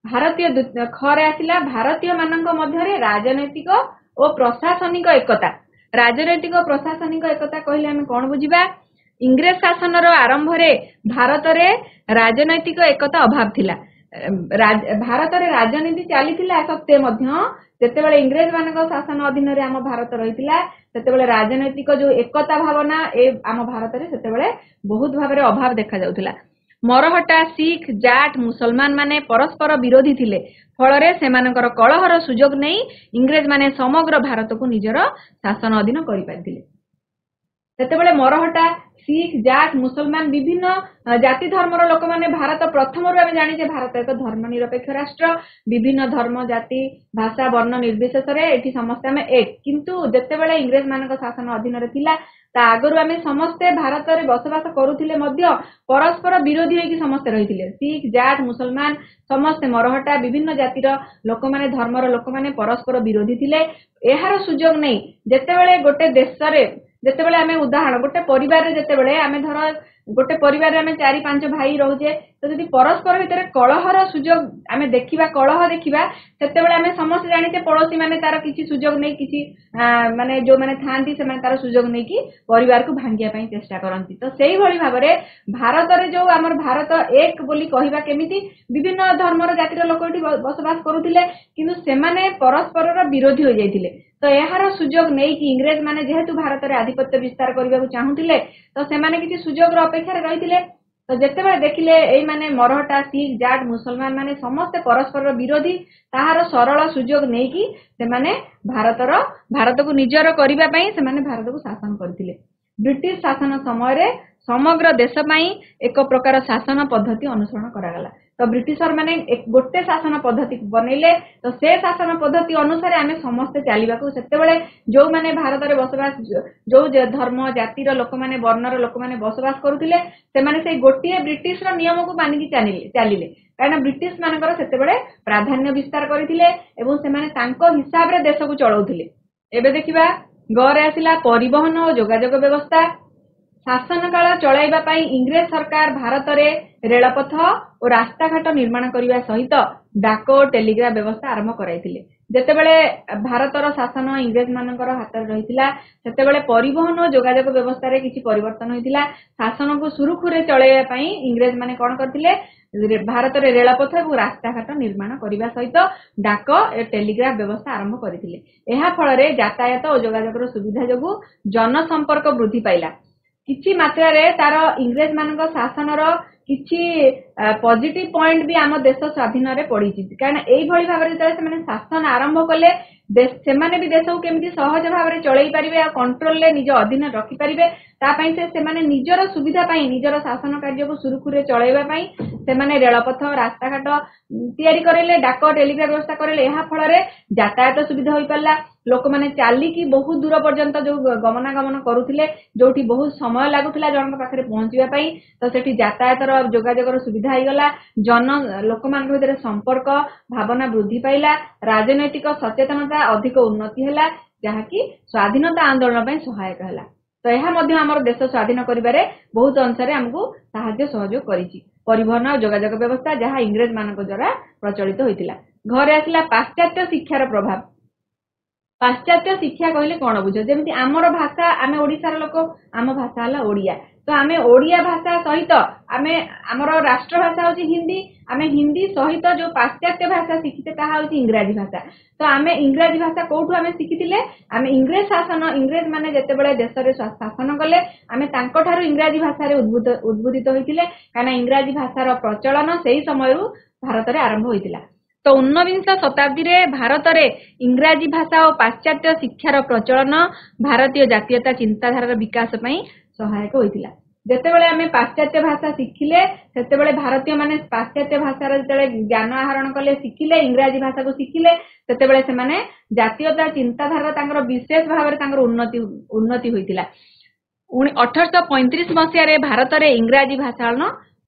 भारतीय खरे आसिला भारतीय मानक मध्यरे राजनैतिक और प्रशासनिक एकता। राजनैतिक और प्रशासनिक एकता कहले आमे कोन बुझिबा इंग्रेज शासनर आरंभ रे भारत रे राजनैतिक एकता अभाव थिला। भारत रे राजनीति चलीथिला सत्ते मध्य जेतेबेले इंग्रेज मानक शासन अधीन रे आम भारत रहितिला सेतेबेले राजनैतिक जो एकता भावना ए आम भारत रे सेतेबेले बहुत भाबरे अभाव देखा जाउथिला। मरहटा सिख जाट मुसलमान माने परस्पर विरोधी थिले फलरे सेमानकर कलहर सुजोग नहीं इंग्रेज माने समग्र भारत को निजर शासन अधीन करि पाथिले। सेतेबेले मरहटा सिख जाट मुसलमान विभिन्न जाति धर्मर लोक माने भारत प्रथम आम जाने भारत एक धर्मनिरपेक्ष राष्ट्र विभिन्न धर्म जाति भाषा वर्ण निर्विशेष एठी समस्ते आम एक किंतु जेतेबेले इंग्रेज मानक शासन अधीन रे थिला ता आगरु आमे समस्ते भारत रे बसवास करुथिले मध्य परस्पर विरोधी होइकी समस्ते रहिथिले। सिख जाट मुसलमान समस्ते मरहटा विभिन्न जातिर लोक माने धर्मर लोक माने परस्पर विरोधी थिले। एहार सुजोग नहीं जेतेबेले गोटे देश रे जेतेबेले आमे उदाहरण गोटे परिवार रे जेतेबेले आमे धर गोटे परिवार रे आमे 4-5 भाई रहउजे तो जदि परस्पर भितर कलहर सुजोग आमे देखिबा कलह देखिबा सेतेबेले आमे समस्त जानिते पड़ोसी माने तार किछि सुजोग नै किछि माने जो माने थांती से माने तार सुजोग नै कि परिवार को भांगिया पई चेष्टा करंती। तो सेही भली भाबरे भारत रे जो हमर भारत एक बोली कहिबा केमिति विभिन्न धर्मर जातिर लोक एठी बसवास करूथिले किंतु सेमाने परस्परर विरोधी हो जाइथिले। तो यार सुजोग नहीं कि इंग्रेज माने जेहेतु भारत रे आधिपत्य विस्तार करबा को चाहुथिले तो सेमाने किछि सुजोग रो अपेक्षा रे रहिथिले। तो जेतेबेले देखिले एई माने मरहटा सिख जाट मुसलमान माने समस्त परस्पर विरोधी ताहार सरल सुजोग नहीं कि सेमाने भारत को निजर करबा पई सेमाने भारत को शासन करथिले। ब्रिटिश शासन समय रे समग्र देश पई एक प्रकार शासन पद्धति अनुसरण करागला। तो ब्रिटिशर माने एक गोटे शासन पद्धति बनैले तो से शासन पद्धति अनुसार आमे समस्त चलीबाकू सेतेबेले जो माने भारत रे बसवास जो धर्म जातिर लोक माने वर्णर लोक माने बसवास करूथिले से माने से गोटे ब्रिटिश रो नियम को मानिकी चलिले कारण ब्रिटिश मानकर सेतेबेले प्राधान्य विस्तार करिथिले एवं से माने तांको हिसाब रे देश को चलाउथिले। एबे देखिबा गरे आसिला परिवहन और जोगाजोग व्यवस्था। शासन काल चलाइबा पई इंग्रेज सरकार भारत रे रेलपथ और रास्ता घाट निर्माण करने सहित डाक और टेलीग्राफ व्यवस्था आरंभ कराइथिले। जेतेबेले भारतर शासन इंग्रेज मानकर हाथ रहिथिला सेतेबेले परिवहन और जोगाजोग व्यवस्था रे किछि परिवर्तन होइथिला। शासन को सुरुखुरे चलाइबा पई इंग्रेज माने कोन करथिले भारत रे रेलपथ और रास्ता घाट निर्माण करने सहित डाक और टेलीग्राफ व्यवस्था आरंभ करथिले। एहा फल रे यातायात और जोगाजोग सुविधा जोगु जनसंपर्क वृद्धि पाइला। किछि मात्रा रे तार इंग्रेज मानक शासन रो किछि पॉजिटिव पॉइंट भी आम देश स्वाधीन रे पड़ी कारण एई भली भाबरे जते से शासन आरंभ कले देश से माने भी देश को केमिति सहज भाबरे चलाई परिबे आ कंट्रोल ले निज अधीन रखि परिबे ता पई से माने निजर सुविधा पई निजर शासन कार्य को सुरुखुरे चलाइबा पई से माने रेलपथ रास्ता घाट तैयारी करेले डाक टेलीग्राफ व्यवस्था करेले। एहा फल रे यातायात सुविधा होई परला। लोक माने चाली की बहुत दूर पर्यंत जो गमनागमन करुथिले जोठी बहुत समय लागुथिला जनक पाखरे पहुंचीबा पई तो सेठी यातायातर जोगाजोगर सुविधा होई गला। जन लोक मान भितर संपर्क भावना वृद्धि पाइला। राजनैतिक सचेतनता अधिक उन्नति हैला जहा कि स्वाधीनता आंदोलन पई सहायक हैला। तो यह मध्य हमर देश स्वाधीन करिबारे बहुत अंशरे हमकु सहायता सहयोग करिछि। परिवहन और जोगाजोग व्यवस्था जहा इंग्रेज मानक द्वारा प्रचलित होइतिला। घरे आसिला पाश्चात्य शिक्षार प्रभाव। पाश्चात्य शिक्षा कहले कोन बुझ जेमति हमर भाषा आमे ओडिसार लोक आम भाषा हला ओडिया तो आमे ओडिया भाषा सहित आमे हमर राष्ट्र भाषा होची हिंदी आमे हिंदी सहित जो पाश्चात्य भाषा शिखिते ताहा होची इंग्रजी भाषा। तो आमे इंग्रजी भाषा कोठु आमे शिखितिले आमे इंग्रेज शासन इंग्रेज माने जेतेबेले देश रे शासन कले आमे तांको थारु इंग्रजी भाषा रे उद्बोधित होइतिले काना इंग्रजी भाषार प्रचलन सेही समयरु भारत रे आरंभ होइतिला। तो 19 शताब्दी रे भारत रे इंग्राजी भाषा और पाश्चात्य शिक्षार प्रचलन भारतीय जातीयता चिंताधारार विकास पई सहायक होइतिला। जेतेबेले आमे पाश्चात्य भाषा शिखिले सेतेबेले भारतीय माने पाश्चात्य भाषार जेतेबेले ज्ञान आहरण कले शिखिले इंग्राजी भाषा को शिखिले सेतेबेले से माने जातीयता चिंताधारा तांकर विशेष भाबरे तांकर उन्नति होइतिला। 1835 मसिया रे भारत रे इंग्राजी भाषार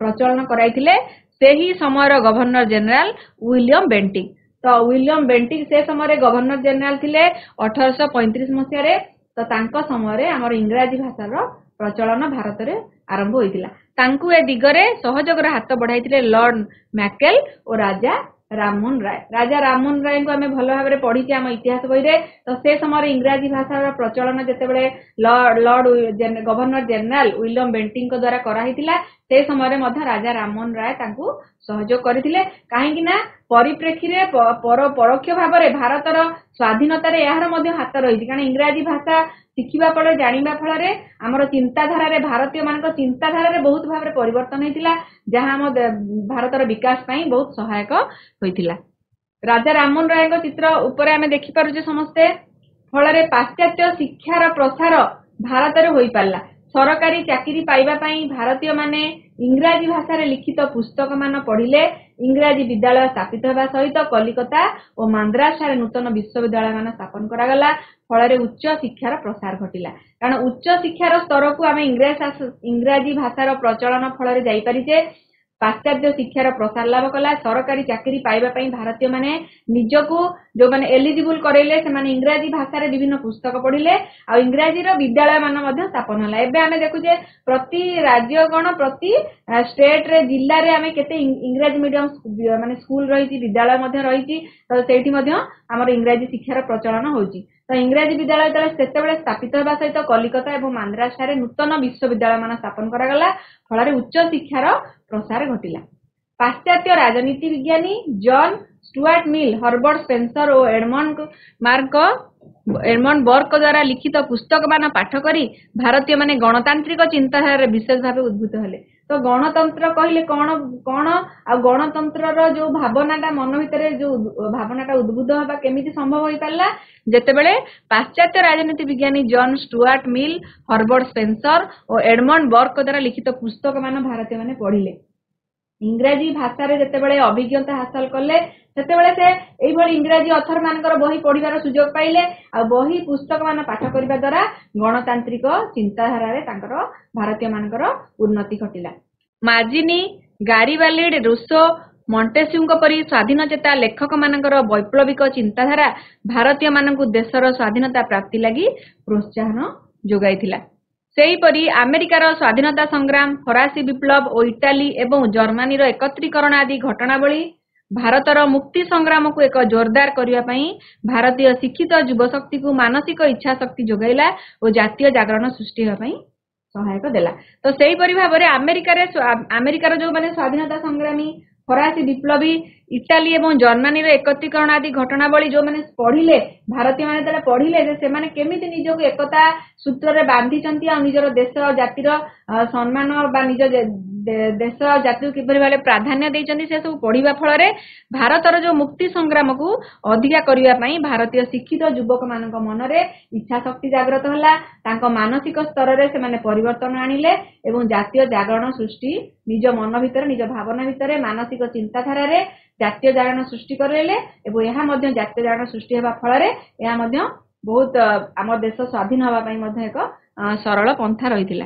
प्रचलन कराइथिले सेही समयर गवर्नर जनरल विलियम बेंटिंग। तो विलियम बेंटिंग से समय गवर्नर जनरल थिले 1835 मसिया रे। तो तांको समय हमर इंग्राजी भाषार प्रचलन भारत रे आरंभ होइतिला। तांकु ए दिगरे सहयोगर हाथ बढ़ाइतिले लॉर्ड मैकेल और राजा राममोहन राय। राजा राममोहन राय को आमे भलो भाबरे पढिछि हम इतिहास बही रे। तो से समय इंग्राजी भाषार प्रचलन जेतेबेले lord governor general William Bentinck को द्वारा कराहितिला से समय राजा राममोहन राय सहयोग करथिले काहेकि ना परिप्रेक्षी परोक्ष भाव में भारतर स्वाधीनतार यार हाथ रही कारण इंग्राजी भाषा शिखिबा फल जानिबा फल आमर चिंताधारा भारतीय मान चिंताधारा बहुत भाव परिवर्तन होता जहाँ आम भारतर विकास बहुत सहायक होता। राजा राममोहन राय चित्र उपर आम देखिपे समस्ते फल पाश्चात्य शिक्षार प्रसार भारत में हो पारा सरकारी चाकरी पाइबा भारतीय माने इंग्राजी भाषा लिखित पुस्तक मान पढ़िले इंग्राजी विद्यालय स्थापित होगा सहित कलिकता और माद्रास नूतन विश्वविद्यालय मान स्थापन करागला फल उच्च शिक्षार प्रसार घटिला कारण उच्च शिक्षार स्तर को आम इंग्राजी भाषार प्रचलन फल जापरिचे पाश्चात्य शिक्षार प्रसार लाभ कला सरकारी चाकरी पाइबा भारतीय माने निजको जो माने एलिजिबल करैले से माने इंग्राजी भाषा रे विभिन्न पुस्तक पढ़िले आ इंग्राजी रो विद्यालय मान मध्य स्थापन होला। एबे आमे देखुजे प्रति राज्य गण प्रति स्टेट रे जिल्ला रे आमे केते इंग्राजी मीडियम माने स्कूल रही विद्यालय मध्य रही तो सेठी मध्य हमर इंग्राजी शिक्षार प्रचलन होची तो इंग्राजी विद्यालय तले स्थापित होगा सहित कलिकता और माद्रास नूतन विश्वविद्यालय मान स्थापन करागला फल उच्च शिक्षार प्रसार घटिला। पाश्चात्य राजनीति विज्ञानी जॉन स्टुआर्ट मिल हर्बर्ट स्पेंसर और एडमंड बर्क द्वारा लिखित पुस्तक मान पाठ करी भारतीय माने गणतांत्रिक चिंताधारा विशेष भाव उद्भूत हेले। तो गणतंत्र कहले कौन कौन आ गणतंत्र जो भावनाटा मन भितर जो भावनाटा उद्भूत होगा केमिति संभव हो पारला जेतेबेले पाश्चात्य राजनीति विज्ञानी जॉन स्टुआर्ट मिल हर्बर्ट स्पेंसर और एडमंड बर्क द्वारा लिखित पुस्तक मान भारतीय माने पढ़िले इंग्राजी भाषा रे जेतेबेले अभिज्ञता हासिल कले सेतेबेले से एई भली इंग्राजी अथर मानकर बही पढ़िबार सुयोग पाइले आ बही पुस्तक मान पाठ करिबा द्वारा गणतांत्रिक चिंताधारा रे तांकर भारतीय मानकर उन्नति घटिला। मार्जिनी गारिबाल्डी रूसो मॉन्टेस्क्यू परी स्वाधीनचेता लेखक मानकर वैप्लविक चिंताधारा भारतीय मानकु देशर स्वाधीनता प्राप्ति लगी प्रोत्साहन जोगाइथिला। सेहीपरि अमेरिकार स्वाधीनता संग्राम फरासी विप्लव और इटाली एवं जर्मनी एकत्रीकरण आदि घटनावली भारतर मुक्ति संग्राम को एक जोरदार करने भारतीय शिक्षित युवशक्ति को मानसिक इच्छा शक्ति जोगाइला और जातीय जागरण सृष्टि होगा सहायक देला। तो सेहीपरि भाव अमेरिकार जो माने स्वाधीनता संग्रामी फरासी विप्लवी इटाली एवं जर्मनी एकत्रीकरण आदि घटनावली जो मैंने पढ़िले भारतीय माने पढ़िले से माने केमिति निजको एकता सूत्र रे बांधिचंती आ निजर देश जातिर सम्मान बा निज देश जाति किपरि भाले प्राधान्य देइचंती से सब पढ़िबा फल रे भारतर जो मुक्ति संग्राम को अधिका करिया पई भारतीय शिक्षित युवक मानक मन रे इच्छा शक्ति जागृत होला तांको मानसिक स्तर रे से माने परिवर्तन आनिले एवं जातीय जागरण सृष्टि निज मन भितर निज भावना भितर मानसिक चिंताधारा रे जातीय जागरण सृष्टि करले एवं यह मध्य जातीय जागरण सृष्टि हेबा फल रे यह मध्य बहुत आम देश स्वाधीन होगा पई एक सरल पंथा रही।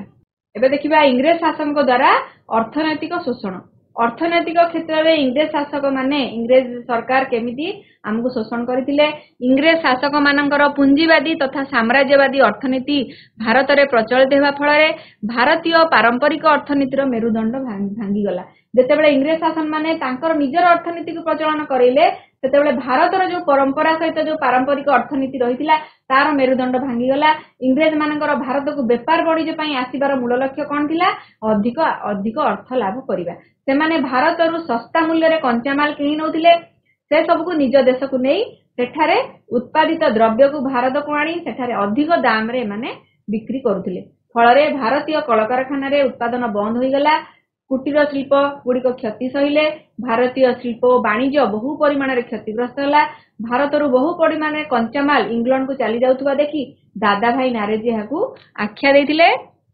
एबे देखिबा इंग्रेज शासक द्वारा अर्थनैतिक शोषण अर्थनैतिक क्षेत्र में इंग्रेज शासक माने इंग्रेज सरकार केमिति आमको शोषण करथिले इंग्रेज शासक मानकर पुंजीवादी तथा साम्राज्यवादी अर्थनीति भारत में प्रचलित होगा फल भारतीय पारंपरिक अर्थनीतिर मेरुदंड भांगी गला। जेतेबेले इंग्रेज शासन माने तांकर निजर अर्थनीति को प्रचलन करेले सेतेबेले भारतर जो परंपरा सहित जो पारंपरिक अर्थनीति रहिथिला तार मेरुदंड भांगी गला। इंग्रेज मानकर भारत को व्यापार वाणिज्य पई आसीबार मूल लक्ष्य कोन थिला अधिक अधिक अर्थ लाभ करिबा। से माने भारतरु सस्ता मूल्य रे कंचा माल किनि नउथिले से सब को निज देश को नहीं सेठारे उत्पादित द्रव्य को भारत को आनी सेठारे अधिक दाम रे माने बिक्री करुथिले फल रे भारतीय कलकारखाना रे उत्पादन बंद होई गला। कुटीर शिल्प गुड़िक क्षति सहिले भारतीय शिल्प और वाणिज्य बहु परिमाण रे क्षतिग्रस्त होला। भारतरु बहु परिमाण रे कंचा माल इंग्लैंड को चली जाउथबा देखि दादा भाई नारेजी याकू आख्या देथिले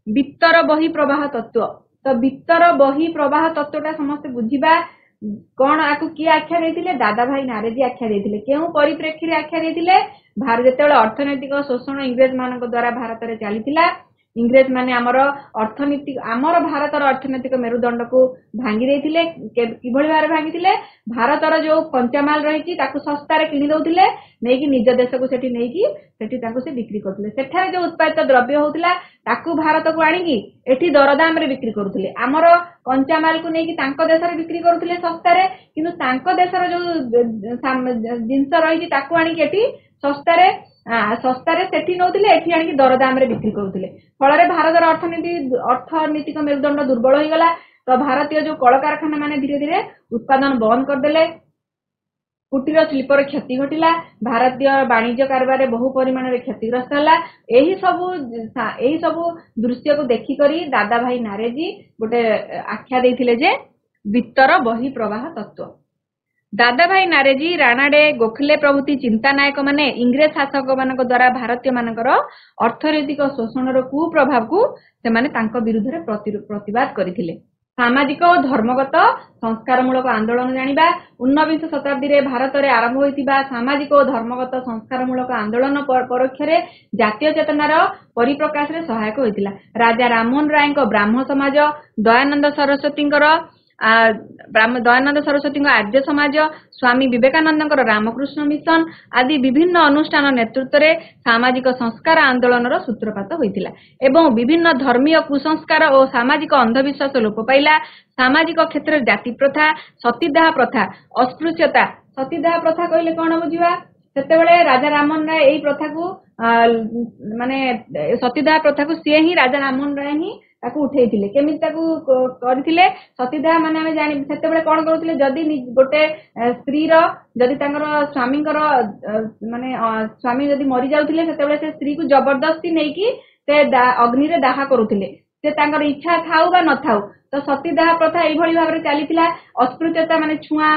वित्तर बही प्रवाह तत्व। तो वित्तर बही प्रवाह तत्वटा समस्त बुझिबा कौन आकु किए आख्या देथिले दादा भाई नारेजी आख्या देथिले केउ परिप्रेक्षी रे आख्या देथिले भारत जेतेबेले अर्थनैतिक शोषण इंग्रेज मानक द्वारा भारत रे चलीथिला इंग्रेज माने आमर अर्थनीति आमर भारतर अर्थनैतिक मेरुदंड को भांगी देथिले किभଳି भारे भांगीथिले भारतर जो कंचा माल रही ताकू सस्ता रे किनि दउथिले नेकी निज देश को सेठी नेकी सेठी ताकू से बिक्री करथिले सेठारे जो उत्पादित द्रव्य होउथिला ताकू भारत को आनिकी एठी दरदाम रे बिक्री करूथिले आमर कंचा माल को नेकी तांको देश रे बिक्री करूथिले सस्ता रे किंतु तांको देशर जो जिंस रही ताकू आनिकी एठी सस्ता रे सेठी नउथिले एठी आनिकी दरदाम रे बिक्री करूथिले फल रे भारतर अर्थनीतिक मेरुदंड दुर्बल हो गला। तो भारतीय जो कलकारखाना माने धीरे धीरे उत्पादन बंद करदेले, कुटीर शिल्पर क्षति घटिला, भारतीय वाणिज्य कारबार बहु परिमाण में क्षतिग्रस्त है। यही सब दृश्य को देखिकरी दादा भाई नारेजी गोटे आख्या देथिले जे वित्तर बही प्रवाह तत्व। दादा भाई नारेजी, राणाडे, गोखले प्रभृति चिंता नायक माने इंग्रेज शासक मानक द्वारा भारतीय मानकर अर्थनैतिक शोषण कुप्रभाव को से माने तांको विरुद्ध रे प्रतिवाद करथिले। सामाजिक और धर्मगत संस्कारमूलक आंदोलन जानिबा, 19 शताब्दी रे भारत रे आरंभ होइतिबा सामाजिक और धर्मगत संस्कारमूलक आंदोलन परोक्ष रे जातीय चेतनार परिप्रकाश रे सहायक होइतिला। राजा राममोहन राय ब्राह्म समाज, दयानंद सरस्वती आर्य समाज, स्वामी विवेकानंद रामकृष्ण मिशन आदि विभिन्न अनुष्ठान नेतृत्व रे सामाजिक संस्कार आंदोलन सूत्रपात होइतिला एवं विभिन्न धर्मीय कुसंस्कार और सामाजिक अंधविश्वास लोप पाइला। सामाजिक क्षेत्र जाति प्रथा, सतीदाह प्रथा, अस्पृश्यता। सतीदाह प्रथा कहले कौन बुझिबा? सेतेबेले राजा राममोहन राय एही प्रथा को माने सतीदाह प्रथा को सी ही राजा राममोहन राय ही ताकू उठेइथिले। केमिति ताकू करथिले? सतीदाह माने आमे जानि सेतेबेले कोन करूथिले, जदी गोटे स्त्री रो जदी तांकर स्वामींकर माने स्वामी जदी मरि जाउथिले सेतेबेले से स्त्री को जबरदस्ती नेकी से अग्नि रे दाह करूथिले, से तांकर इच्छा थाउ बा न थाउ। तो सतीदाह प्रथा एई भली भाबरे चलीथिला। अस्पृश्यता माने छुआ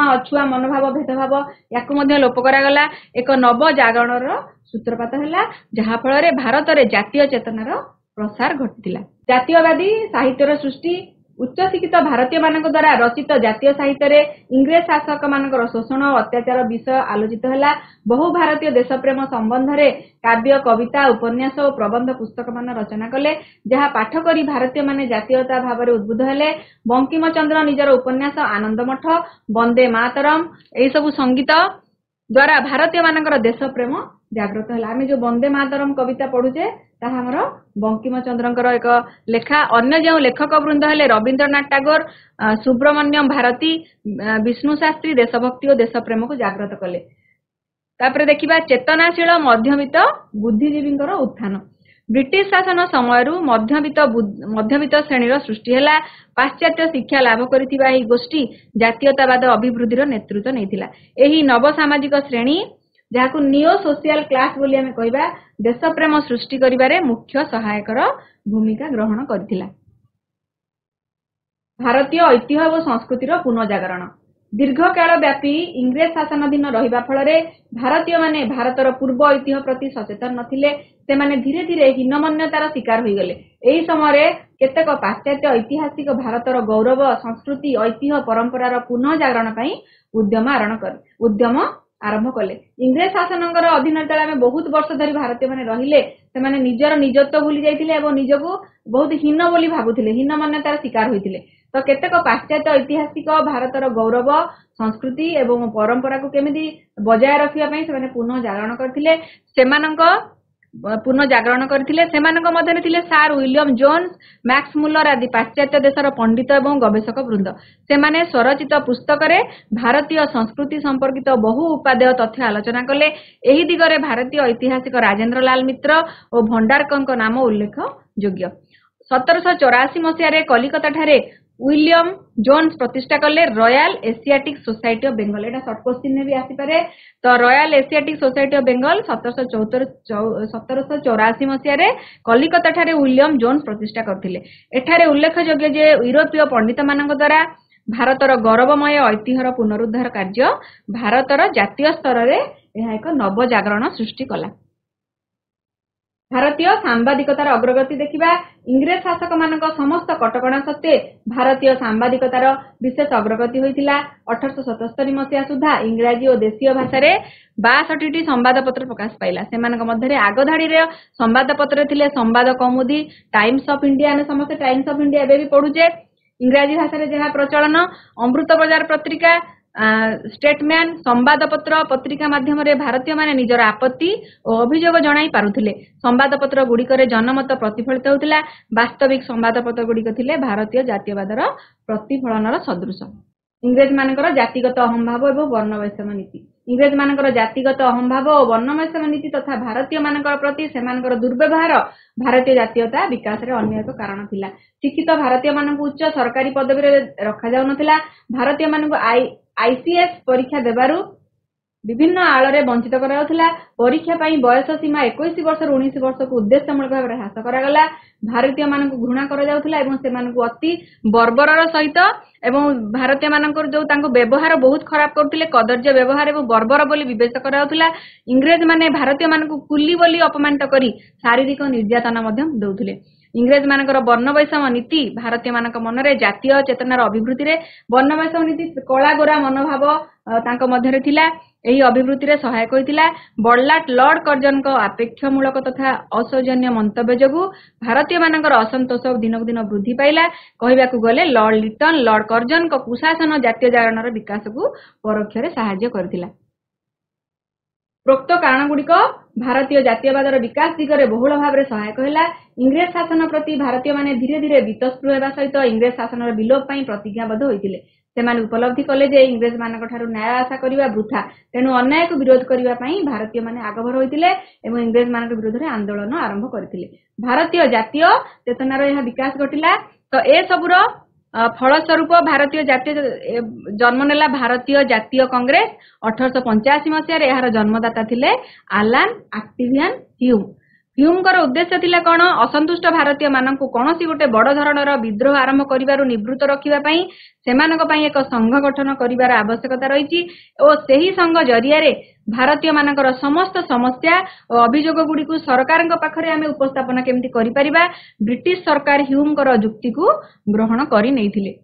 अछुआ मनोभाव भेदभाव याकू मध्ये लोप करागला। एक नव जागरणर सूत्रपात हैला, जहा फल रे भारत रे जातीय चेतनार प्रसार घटिला। जातीयवादी साहित्यर सृष्टि, उच्च शिक्षित भारतीय मानक द्वारा रचित जातीय साहित्य रे इंग्रेज शासक मानकर शोषण और अत्याचार विषय आलोचित हैला। बहु भारतीय देशप्रेम संबंध रे काव्य, कविता, उपन्यास और प्रबंध पुस्तक मान रचना कले, जहा पाठ करी भारतीय माने जातीयता भाव रे उद्बुद्ध हेले। बंकिम चंद्र निजर उपन्यास आनंद मठ, वंदे मातरम एई सब संगीत द्वारा भारतीय मानकर देशप्रेम जागृत है। आम जो वंदे मातरम कविता पढ़ुचे ताहा हमर बंकिम चंद्रंकर एक लेखा। अन्य जो लेखक वृंद हेले रवींद्रनाथ टैगोर, सुब्रमण्यम भारती, विष्णु शास्त्री देशभक्ति और देशप्रेम को जागृत कले। तापरे देखिबा चेतनाशील मध्यवित्त बुद्धिजीवींकर उत्थान। ब्रिटिश शासन समय मध्यवित्त श्रेणीर सृष्टि हैला। पाश्चात्य शिक्षा लाभ करिथिबा एही गोष्ठी जातीयतावाद अभिवृद्धिर नेतृत्व नैथिला। एही नव सामाजिक श्रेणी जहाकू नियो सोशियल क्लास बोली आमे कहबा, देशप्रेम सृष्टि करिबारे मुख्य सहायकर भूमिका ग्रहण करथिला। भारतीय ऐतिह्य और संस्कृतिर पुनर्जागरण। दीर्घ काल व्यापी इंग्रेज शासनाधीन रहिबा फलरे भारतीय माने भारतर पूर्व ऐतिह्य प्रति सचेतन नथिले। से माने धीरे धीरे हीनमान्यतार शिकार होई गले। एही समय केतेक पाश्चात्य ऐतिहासिक भारतर गौरव, संस्कृति, ऐतिह्य परंपरार पुनर्जागरण पई उद्यम आरंभ कले। इंग्रेज शासनकर अधीन तले आमे बहुत वर्ष धरी भारतीय माने रहिले। से माने निजर निजत्व भूली जाइथिले एवं निजको बहुत हीन बोली भाबुथिले, हीन मान्यतार शिकार होइथिले। तो केतेक पाश्चात्य ऐतिहासिक भारतर गौरव, संस्कृति एवं परंपरा को केमिति बजाय रखिया पई से माने पुनर्जागरण करथिले। सेमानक मध्यरे थिले सार विलियम जोन्स, मैक्स मुलर आदि पाश्चात्य देशर पंडित एवं गवेषक वृंद। सेमाने स्वरचित पुस्तक रे भारतीय संस्कृति संपर्कित बहु उपादेय तथ्य आलोचना कले। एही दिगरे भारतीय ऐतिहासिक राजेंद्र लाल मित्र और भंडारकरक नाम उल्लेख योग्य। 1784 मसीह कलिकता ठारे विलियम जोन्स प्रतिष्ठा कले royal asiatic society of Bengal. एटा शॉर्ट क्वेश्चन में भी आसी पारे। तो royal asiatic society of Bengal 1784 मसीह कलिकता ठारे विलियम जोन्स प्रतिष्ठा करथिले। एठारे उल्लेखयोग्य जे यूरोपीय पंडित मानक द्वारा भारतर गौरवमय ऐतिह्यर पुनरुद्धार कार्य भारतर जातीय स्तर रे एहा एक नव जागरण सृष्टि कला। भारतीय सांबादिकतार अग्रगति देखिबा। इंग्रेज शासक मानक समस्त कटकणा सत्वे भारतीय सांबादिकतार विशेष अग्रगति होइतिला। 1877 मसीहा सुधा इंग्राजी और देशीय भाषा रे 62टी संवादपत्र प्रकाश पाइला। सेमानक मध्यरे आगधाड़ी रे संवादपत्र थिले संवाद कौमुदी, टाइम्स ऑफ इंडिया। आमे समस्त टाइम्स ऑफ इंडिया एबे भी पढुचे इंग्राजी भाषा रे जहा प्रचलन। अमृत बाजार पत्रिका, स्टेटमैन संवादपत्र पत्रिका माध्यम रे भारतीय माने निजर आपत्ति और अभियोग जणाई पारुथिले। संवादपत्र गुड़िकरे जनमत प्रतिफलित होतिला। वास्तविक संवादपत्र गुड़िक थिले भारतीय जातीयवादर प्रतिफलनर सदृश। इंग्रेज मानकर जातिगत अहंभाव एवं वर्ण वैषम्य नीति। इंग्रेज मानकर जातिगत अहंभाव और वर्णमैषम नीति तथा भारतीय मानकर प्रति सेमानकर दुर्व्यवहार भारतीय जातीयता विकास रे अन्य एक कारण थिला। शिक्षित भारतीय मानक उच्च सरकारी पदवी रे रखा जाउ नथिला। भारतीय मानक आईसीएस परीक्षा देबारु विभिन्न आଳରେ वंचित କରାଯାଉଥିଲା। परीक्षा ପାଇଁ ବୟସ ସୀମା 21 ବର୍ଷରୁ 19 ବର୍ଷକୁ ଉଦ୍ଦେଶ୍ୟମୂଳକ ଭାବରେ ହ୍ରାସ କରାଗଲା। ଭାରତୀୟ ମାନଙ୍କୁ ଘୃଣା କରାଯାଉଥିଲା ଏବଂ ସେମାନଙ୍କୁ ଅତି ବର୍ବରର ସହିତ ଏବଂ ଭାରତୀୟ ମାନଙ୍କର ଯୋଉ ତାଙ୍କ ବ୍ୟବହାର ବହୁତ ଖରାପ କରୁଥିଲେ, କଦର୍ଯ୍ୟ ବ୍ୟବହାର ଏବଂ ବର୍ବର ବୋଲି ବିବେଚନା କରାଯାଉଥିଲା। ଇଂରେଜ ମାନେ ଭାରତୀୟ ମାନଙ୍କୁ କୁଲି ବୋଲି ଅପମାନିତ କରି ଶାରୀରିକ ନିର୍ଯାତନା ମଧ୍ୟ ଦେଉଥିଲେ। इंग्रेज मानकर वर्णवैषम नीति भारतीय मानक मनरे जातीय चेतनार अभिवृद्धि रे वर्णवैषम नीति कला गोरा मनोभाव तांको मध्यरे थिला। एही अभिवृद्धि रे सहायक होइतिला। बड़लाट लॉर्ड कर्जन को अपेक्षामूलक तथा असौजन्य मंतव्य जोगु भारतीय मानकर असंतोष दिनक दिन वृद्धि पाइला। कहबाकू गले लॉर्ड लिटन लॉर्ड कर्जन को कुशासन जातीय जागरणर विकास को परोक्ष रे सहाय्य करथिला। प्रोक्त कारण गुड़िक भारतीय जातीयवादर विकास दिगरे बहुल भाव सहायक है। इंग्रेज शासन प्रति भारतीय माने धीरे धीरे वितस्पृह होगा सहित इंग्रेज शासन विलोप प्रतिज्ञाबद्ध होते। सेमाने उपलब्धि कले जे इंग्रेज मानक ठारू न्याय आशा करिबा वृथा, तेणु अन्याय को विरोध करिबा पई भारतीय माने आगभर होइतिले एवं इंग्रेज मानक विरोध रे आंदोलन आरंभ करथिले। भारतीय जातीय चेतनार यह विकास घटिला। तो ए सबुर फलस्वरूप भारतीय जातीय जन्म नेला भारतीय जातीय कांग्रेस। 1885 मसीह यार जन्मदाता थिले आलान एक्टिवियन ह्यूम। ह्यूमकर उद्देश्य थिला कोन? असंतुष्ट भारतीय मानकु कोनोसी गोटे बड़ धरणर विद्रोह आरंभ करिबारु निवृत्त रखिबा पई सेमानक पई एक संघ गठन करिबार आवश्यकता रहिछि ओ सेही संघ जरिया रे भारतीय मानकर समस्त समस्या और अभियोग गुडी को सरकारक पाखरे आमे उपस्थापन केमति करि परिबा। ब्रिटिश सरकार ह्यूमकर जुक्ति को ग्रहण करि नैथिले।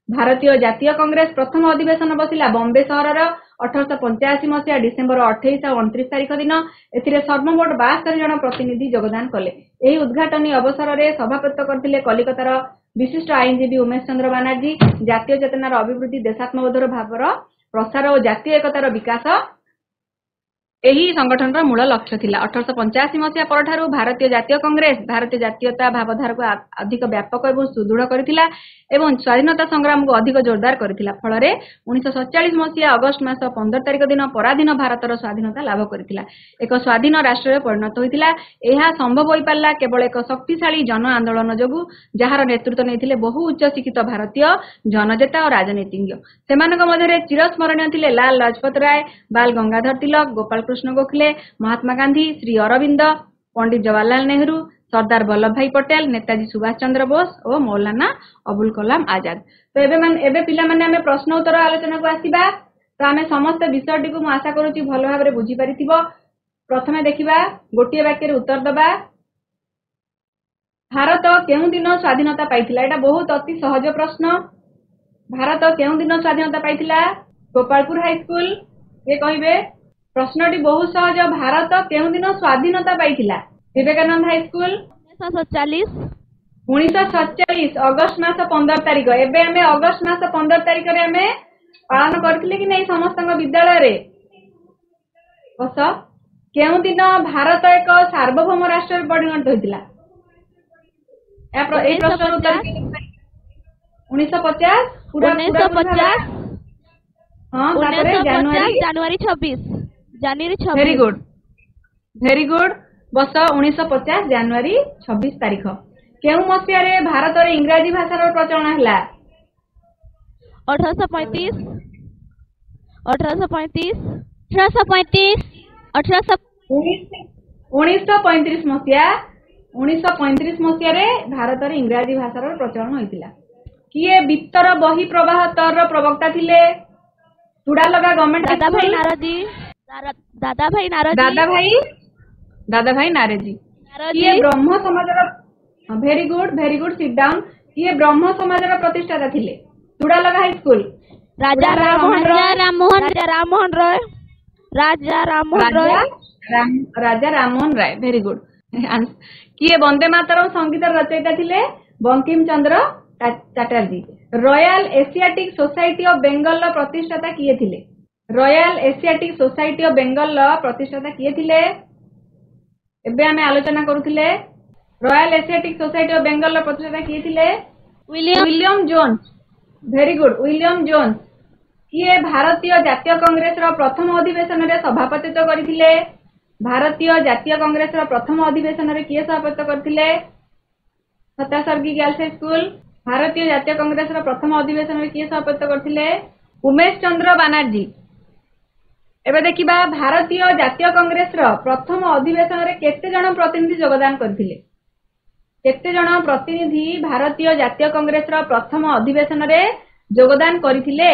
भारतीय जातीय कांग्रेस प्रथम अधिवेशन बसिला बॉम्बे सहरर 1885 मसीहा डिसेम्बर 28 और 29 तारिख दिन। एथिरे सर्वमोट 72 जन प्रतिनिधि योगदान कले। एही उद्घाटनी अवसर रे सभापतित्व करथिले कलिकतार विशिष्ट आईनजीवी उमेश चंद्र बनर्जी। जातीय चेतनार अभिवृद्धि, देशात्मबोधर भावर प्रसार और जातीय एकतार विकास एही संगठन मूल लक्ष्य थिला। 1885 मसीहा परठारु भारतीय जातीय कांग्रेस भारतीय जातीयता भावधारा को अधिक व्यापक एवं सुदृढ़ करथिला एवं स्वाधीनता संग्राम को अधिक जोरदार करथिला। फलरे 1947 मसीहा अगस्त मास 15 तारिख दिन पराधीन भारतर स्वाधीनता लाभ करथिला। एक स्वाधीन राष्ट्र परिणत होइतिला। एहा संभव होई पारला केवल एक शक्तिशाली जन आंदोलन जोगु जहार नेतृत्व नैथिले बहु उच्च शिक्षित भारतीय जननेता और राजनीतिज्ञ। सेमानक मध्यरे चिरस्मरणीय थिले लाल लाजपत राय, बाल गंगाधर तिलक, गोपाल कृष्ण गोखले, महात्मा गांधी, श्री अरविंद, पंडित जवाहरलाल नेहरू, सरदार वल्लभ भाई पटेल, नेताजी सुभाष चंद्र बोस और मौलाना अबुल कलाम आजाद। तो एबे पिला माने हमें प्रश्न उत्तर आलोचना को आसीबा। तो हमें समस्त विषयटी को मैं आशा करूची भल भाव में बुझी पारिथिबो। प्रथमे देखिबा, गोटिए वाक्य रे उत्तर दबा। भारत केउ दिन स्वाधीनता पाइथिला? एटा बहुत अति सहज प्रश्न। भारत केउ दिन स्वाधीनता पाइथिला? गोपालपुर हाई स्कूल ये कहिबे। प्रश्नटी बहुत सहज। भारत केउ दिन स्वाधीनता पाइथिला? विवेकानंद हाई स्कूल 1947 अगस्त मास 15 तारिख। एबे हमें अगस्त मास 15 तारिख रे हमें पालन करथिले कि नहीं समस्त विद्यालय रे? बस केउ दिन भारत एक सार्वभौम राष्ट्र परिणत होइतिला? ए प्रश्न उत्तर 1950 पूरा 1950 हां तारे जनवरी 26 वेरी गुड बस 1950 जनवरी 26 तारिख। केउ मसिया रे भारत रे इंग्रजी भाषा रो प्रचलन हला? 1835 मसिया रे भारत रे इंग्रजी भाषा रो प्रचलन होइतिला। किए वित्तर बही प्रवाह तर प्रवक्ता थिले? चूड़ा लगा गवर्नमेंट दादा भाई नारजी। किए ब्रह्म समाजर वेरी गुड सिट डाउन। किए ब्रह्म समाजर प्रतिष्ठाता थिले? Chudalaga high school Raja Rammohan Roy very good. किए वंदे मातरम संगीत रचयिता थिले? Bankim Chandra Chatterjee. Royal asiatic society of Bengal प्रतिष्ठाता किए थिले? Royal asiatic society of Bengal प्रतिष्ठाता किए थिले? एबे हमें आलोचना करूथिले royal asiatic society of Bengal प्रतिष्ठाता किए थिले? William Jones. Very good William Jones. किए भारतीय जातीय कांग्रेस रो प्रथम अधिवेशन रे सभापतित्व करथिले? भारतीय जातीय कांग्रेस रो प्रथम अधिवेशन रे किए सभापतित्व करथिले? छतासर्गी गर्ल्स हाई स्कूल। भारतीय जातीय कांग्रेस रो प्रथम अधिवेशन रे किए सभापतित्व करथिले? उमेश चंद्र बनर्जी। एबे देखिबा भारतीय जातीय कांग्रेस रो प्रथम अधिवेशन रे केते जण प्रतिनिधि योगदान करथिले? केते जण प्रतिनिधि भारतीय जातीय कांग्रेस रो प्रथम अधिवेशन रे योगदान करथिले?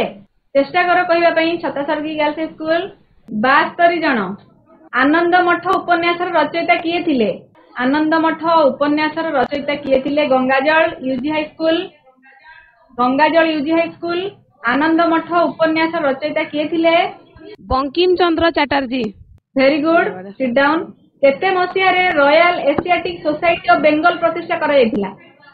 चेष्टा कर कहबा पई। छतासर्गी गर्ल्स हाई स्कूल 72 जण। आनंद मठ उपन्यास रचयिता किए थिले? आनंद मठ उपन्यास रचयिता किए थिले? Gangajal UG high school. Gangajal UG high school. Anand Math उपन्यास रचयिता किए थिले? Bankim Chandra Chatterjee. Very good, sit down. केते मसिया रे royal asiatic society of Bengal प्रतिष्ठा करा जायतिला?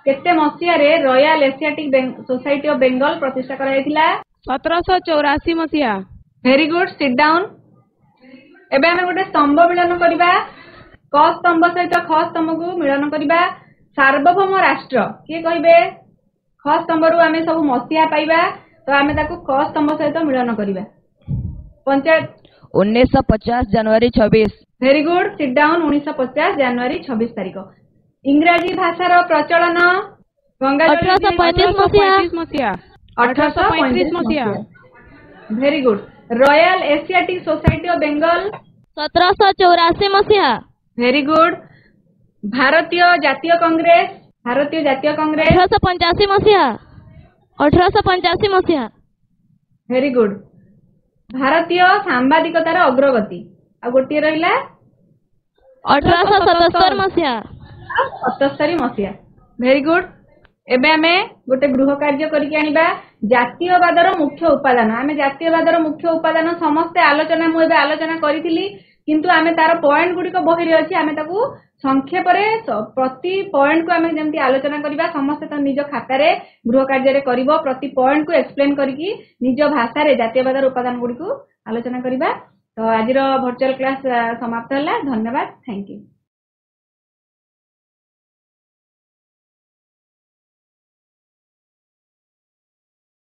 केते मसिया रे royal asiatic society of Bengal प्रतिष्ठा करा जायतिला? 1784 मसिया। Very good, sit down. एबे हमें गोटे स्तंभ मिलन करबा। क स्तंभ सहित ख स्तंभ को मिलन करबा। सार्वभौम राष्ट्र किए कहबे? ख स्तंभ रु आमे सब मसिया पाइबा, तो आमे ताको क स्तंभ सहित मिलन करबा। पंचायत 1950 जनवरी 26। Very good, sit down. 1950 जनवरी 26 तारिख। इंग्राजी भाषार प्रचलन? 1835 मसिया। 1835 मसिया। Very good. Royal asiatic society of Bengal? 1784 मसिया। Very good. भारतीय जातीय कांग्रेस? भारतीय जातीय कांग्रेस 1885 मसिया। 1885 मसिया। Very good. भारतीय सांबादिकतार अग्रगति आ गोटे रहिला 1877 मसिया। 77 मसिया। Very good. एबे आमे गोटे गृह कार्य करिके आनिबा। जातीयवादर मुख्य उपादान। आमे जातीयवादर मुख्य उपादान समस्त आलोचना मु एबे आलोचना करिथिली, किंतु आमे तार पॉइंट गुडी को बहिरे अछि। आमे ताकू संक्षेप रे प्रति पॉइंट को आमे जेमति आलोचना करिबा, समस्त त निज खाता रे गृह कार्य रे करिवो। प्रति पॉइंट को एक्सप्लेन करिकि निज भाषा रे जातीयवादर उपादान गुडी को आलोचना करिबा। तो आजिर वर्चुअल क्लास समाप्त होला। धन्यवाद। Thank you.